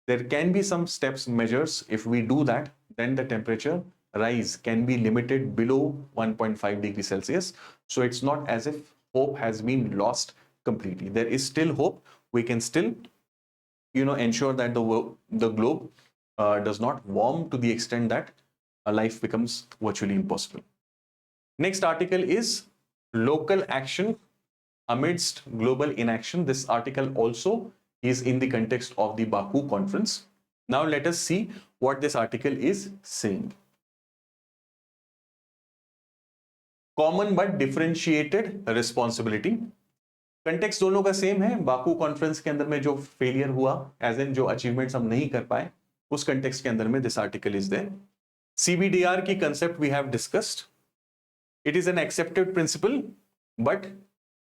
there can be some steps, measures. If we do that, then the temperature rise can be limited below 1.5 degrees Celsius. So it's not as if hope has been lost completely. There is still hope. We can still, ensure that the globe does not warm to the extent that life becomes virtually impossible. Next article is local action amidst global inaction. This article also is in the context of the Baku conference. Now let us see what this article is saying. Common but differentiated responsibility. Context दोनों का same है. Baku conference के अंदर में जो failure हुआ, as in जो achievements हम नहीं कर पाए, उस कंटेक्स्ट के अंदर में this article is there. CBDR की concept we have discussed. It is an accepted principle but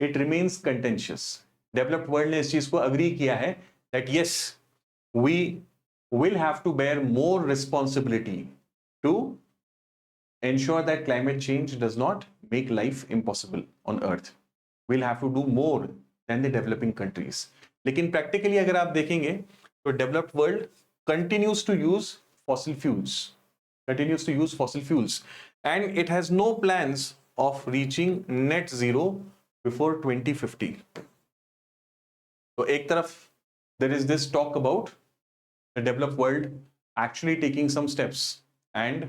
it remains contentious. Developed world ने इस चीज को अग्री किया है that yes we will have to bear more responsibility to ensure that climate change does not make life impossible on earth. We'll have to do more than the developing countries. लेकिन practically अगर आप देखेंगे तो developed world continues to use fossil fuels, and it has no plans of reaching net zero before 2050. तो एक तरफ there is this talk about the developed world actually taking some steps and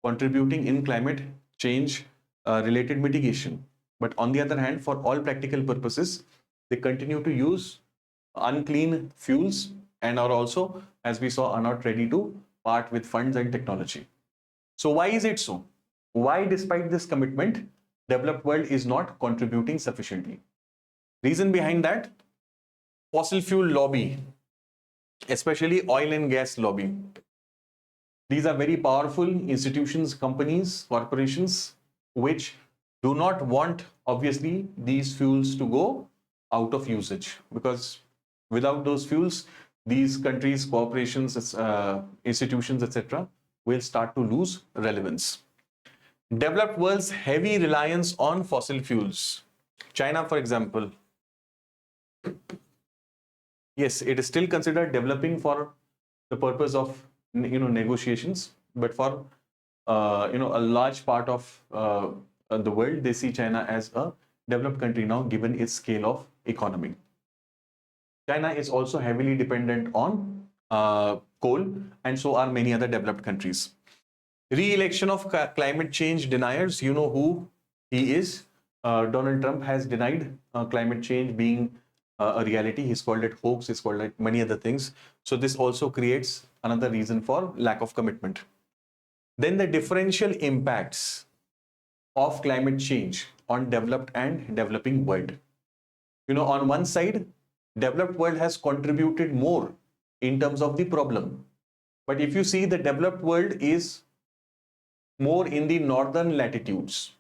contributing in climate change related mitigation. But on the other hand, for all practical purposes, they continue to use unclean fuels and are also, as we saw, are not ready to part with funds and technology. So why is it so? Why, despite this commitment, developed world is not contributing sufficiently? Reason behind that, fossil fuel lobby, especially oil and gas lobby. These are very powerful institutions, companies, corporations, which do not want, obviously, these fuels to go out of usage, because without those fuels, these countries, corporations, institutions, etc., will start to lose relevance. Developed world's heavy reliance on fossil fuels. China, for example, yes, it is still considered developing for the purpose of negotiations, but for a large part of the world, they see China as a developed country now, given its scale of economy. China is also heavily dependent on coal, and so are many other developed countries. Re-election of climate change deniers. You know who he is. Donald Trump has denied climate change being a reality. He's called it hoax, he's called it many other things. So this also creates another reason for lack of commitment. Then the differential impacts of climate change on developed and developing world. On one side, developed world has contributed more in terms of the problem. But if you see, the developed world is more in the northern latitudes.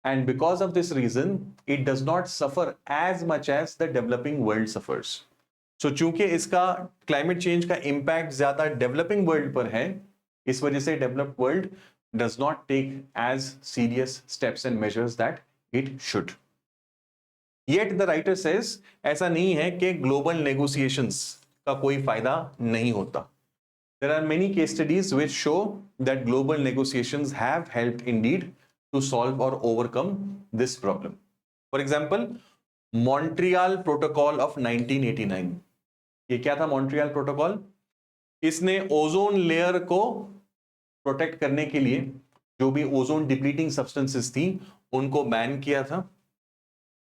And because of this reason, it does not suffer as much as the developing world suffers. So चूंकि इसका climate change का impact ज़्यादा developing world पर है, इस वजह से developed world does not take as serious steps and measures that it should. Yet the writer says ऐसा नहीं है कि global negotiations का कोई फायदा नहीं होता. There are many case studies which show that global negotiations have helped indeed to solve or overcome this problem. For example, Montreal Protocol of 1989. ये क्या था मॉन्ट्रियल प्रोटोकॉल? इसने ओजोन लेयर को प्रोटेक्ट करने के लिए जो भी ओजोन डिप्लीटिंग सब्सटेंसेस थी उनको बैन किया था.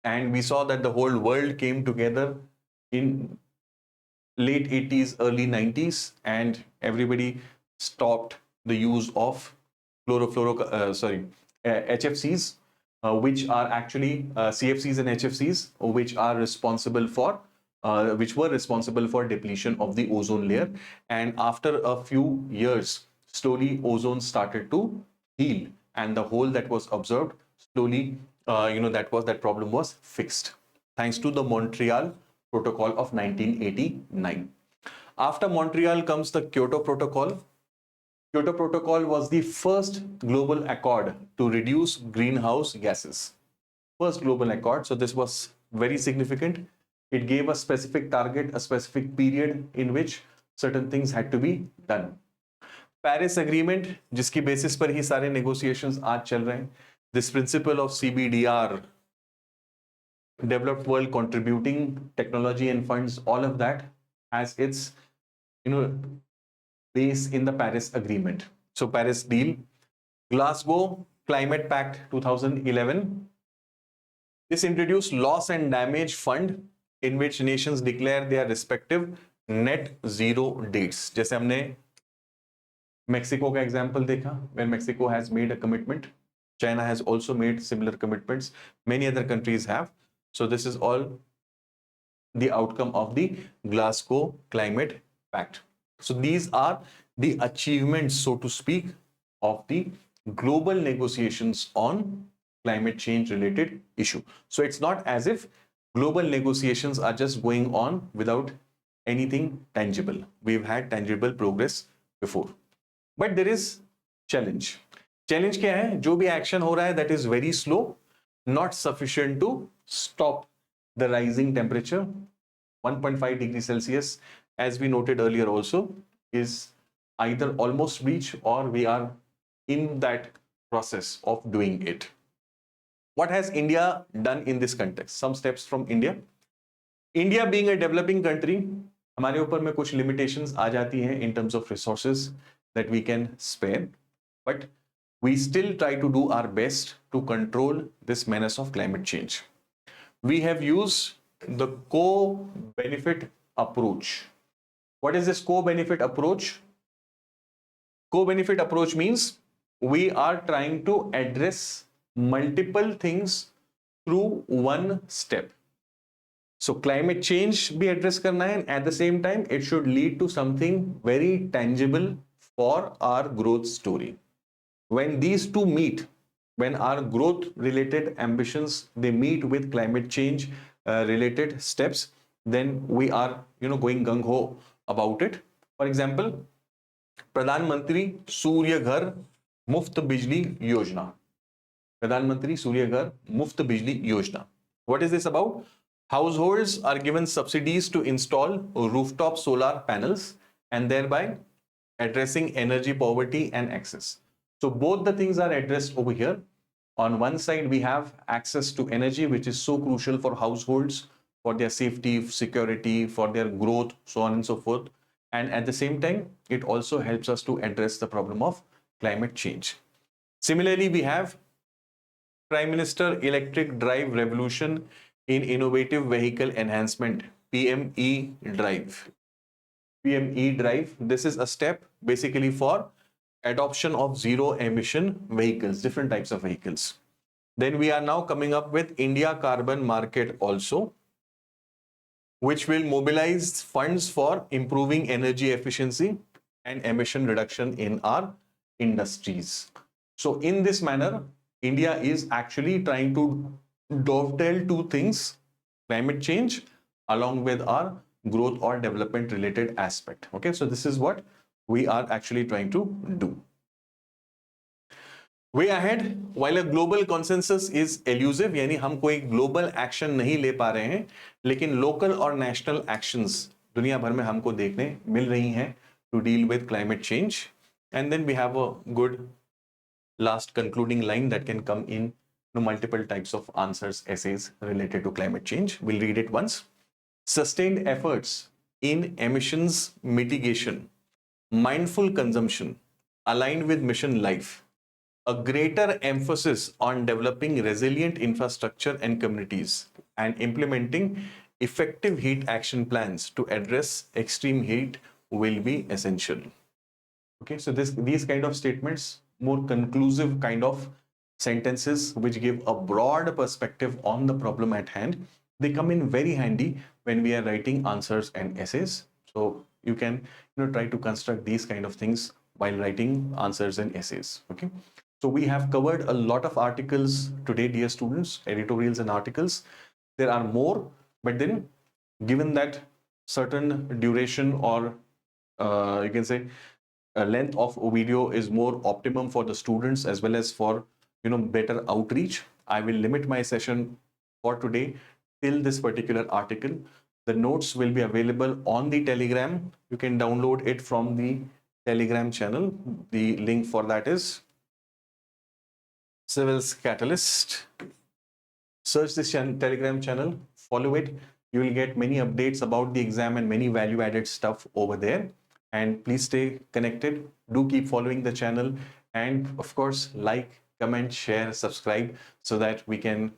And we saw that the whole world came together in late 80s, early 90s, and everybody stopped the use of HFCs, which are actually CFCs and HFCs, which are responsible for, which were responsible for depletion of the ozone layer. And after a few years, slowly ozone started to heal, and the hole that was observed slowly, that problem was fixed, thanks to the Montreal Protocol of 1989. After Montreal comes the Kyoto Protocol. Kyoto Protocol was the first global accord to reduce greenhouse gases. First global accord, so this was very significant. It gave a specific target, a specific period in which certain things had to be done. Paris Agreement, जिसकी basis पर ही सारे negotiations आज चल रहे हैं. This principle of CBDR, developed world contributing technology and funds, all of that has its base in the Paris Agreement. So Paris deal. Glasgow Climate Pact 2011. This introduced loss and damage fund in which nations declare their respective net zero dates. जैसे हमने Mexico का example देखा, when Mexico has made a commitment, China has also made similar commitments, many other countries have. So this is all the outcome of the Glasgow Climate Pact. So these are the achievements, so to speak, of the global negotiations on climate change related issue. So it's not as if global negotiations are just going on without anything tangible. We've had tangible progress before. But there is challenge. Challenge क्या है? जो भी action हो रहा है, that is very slow, not sufficient to stop the rising temperature. 1.5 degrees Celsius, as we noted earlier also, is either almost reached or we are in that process of doing it. What has India done in this context? Some steps from India. India being a developing country, हमारे ऊपर में कुछ limitations आ जाती हैं in terms of resources that we can spare, but we still try to do our best to control this menace of climate change. We have used the co-benefit approach. What is this co-benefit approach? Co-benefit approach means we are trying to address multiple things through one step. So climate change भी address करना है, and at the same time it should lead to something very tangible for our growth story. When these two meet, when our growth related ambitions they meet with climate change related steps, then we are going gung ho about it. For example, प्रधानमंत्री सूर्य घर मुफ्त बिजली योजना. प्रधानमंत्री सूर्य घर मुफ्त बिजली योजना. What is this about? Households are given subsidies to install rooftop solar panels and thereby addressing energy poverty and access. So both the things are addressed over here. On one side, we have access to energy, which is so crucial for households, for their safety, security, for their growth, so on and so forth. And at the same time, it also helps us to address the problem of climate change. Similarly, we have Prime Minister Electric Drive Revolution in Innovative Vehicle Enhancement, PME Drive. PME Drive, this is a step basically for adoption of zero emission vehicles, different types of vehicles. Then we are now coming up with India Carbon Market also, which will mobilize funds for improving energy efficiency and emission reduction in our industries. So in this manner, India is actually trying to dovetail two things: climate change along with our growth or development related aspect. Okay, so this is what we are actually trying to do. Way ahead, while a global consensus is elusive, यानी हम कोई global action नहीं ले पा रहे हैं, लेकिन local और national actions दुनिया भर में हमको देखने मिल रही हैं to deal with climate change. And then we have a good last concluding line that can come in multiple types of answers, essays related to climate change. We'll read it once. Sustained efforts in emissions mitigation, mindful consumption, aligned with mission life, a greater emphasis on developing resilient infrastructure and communities, and implementing effective heat action plans to address extreme heat will be essential. Okay, so these kind of statements, more conclusive kind of sentences which give a broad perspective on the problem at hand, they come in very handy when we are writing answers and essays. So you can try to construct these kind of things while writing answers and essays. Okay. So we have covered a lot of articles today, dear students, editorials and articles. There are more, but then given that certain duration or you can say length of a video is more optimum for the students as well as for better outreach, I will limit my session for today till this particular article. The notes will be available on the Telegram. You can download it from the Telegram channel. The link for that is Civils Catalyst. Search this Telegram channel, follow it. You will get many updates about the exam and many value-added stuff over there. And please stay connected. Do keep following the channel, and of course, like, comment, share, subscribe, so that we can,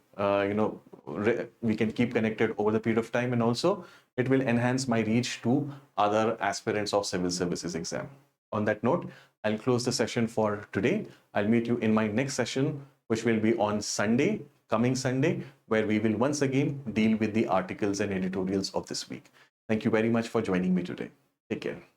we can keep connected over the period of time, and also it will enhance my reach to other aspirants of civil services exam. On that note, I'll close the session for today. I'll meet you in my next session, which will be on Sunday, coming Sunday, where we will once again deal with the articles and editorials of this week. Thank you very much for joining me today. Take care.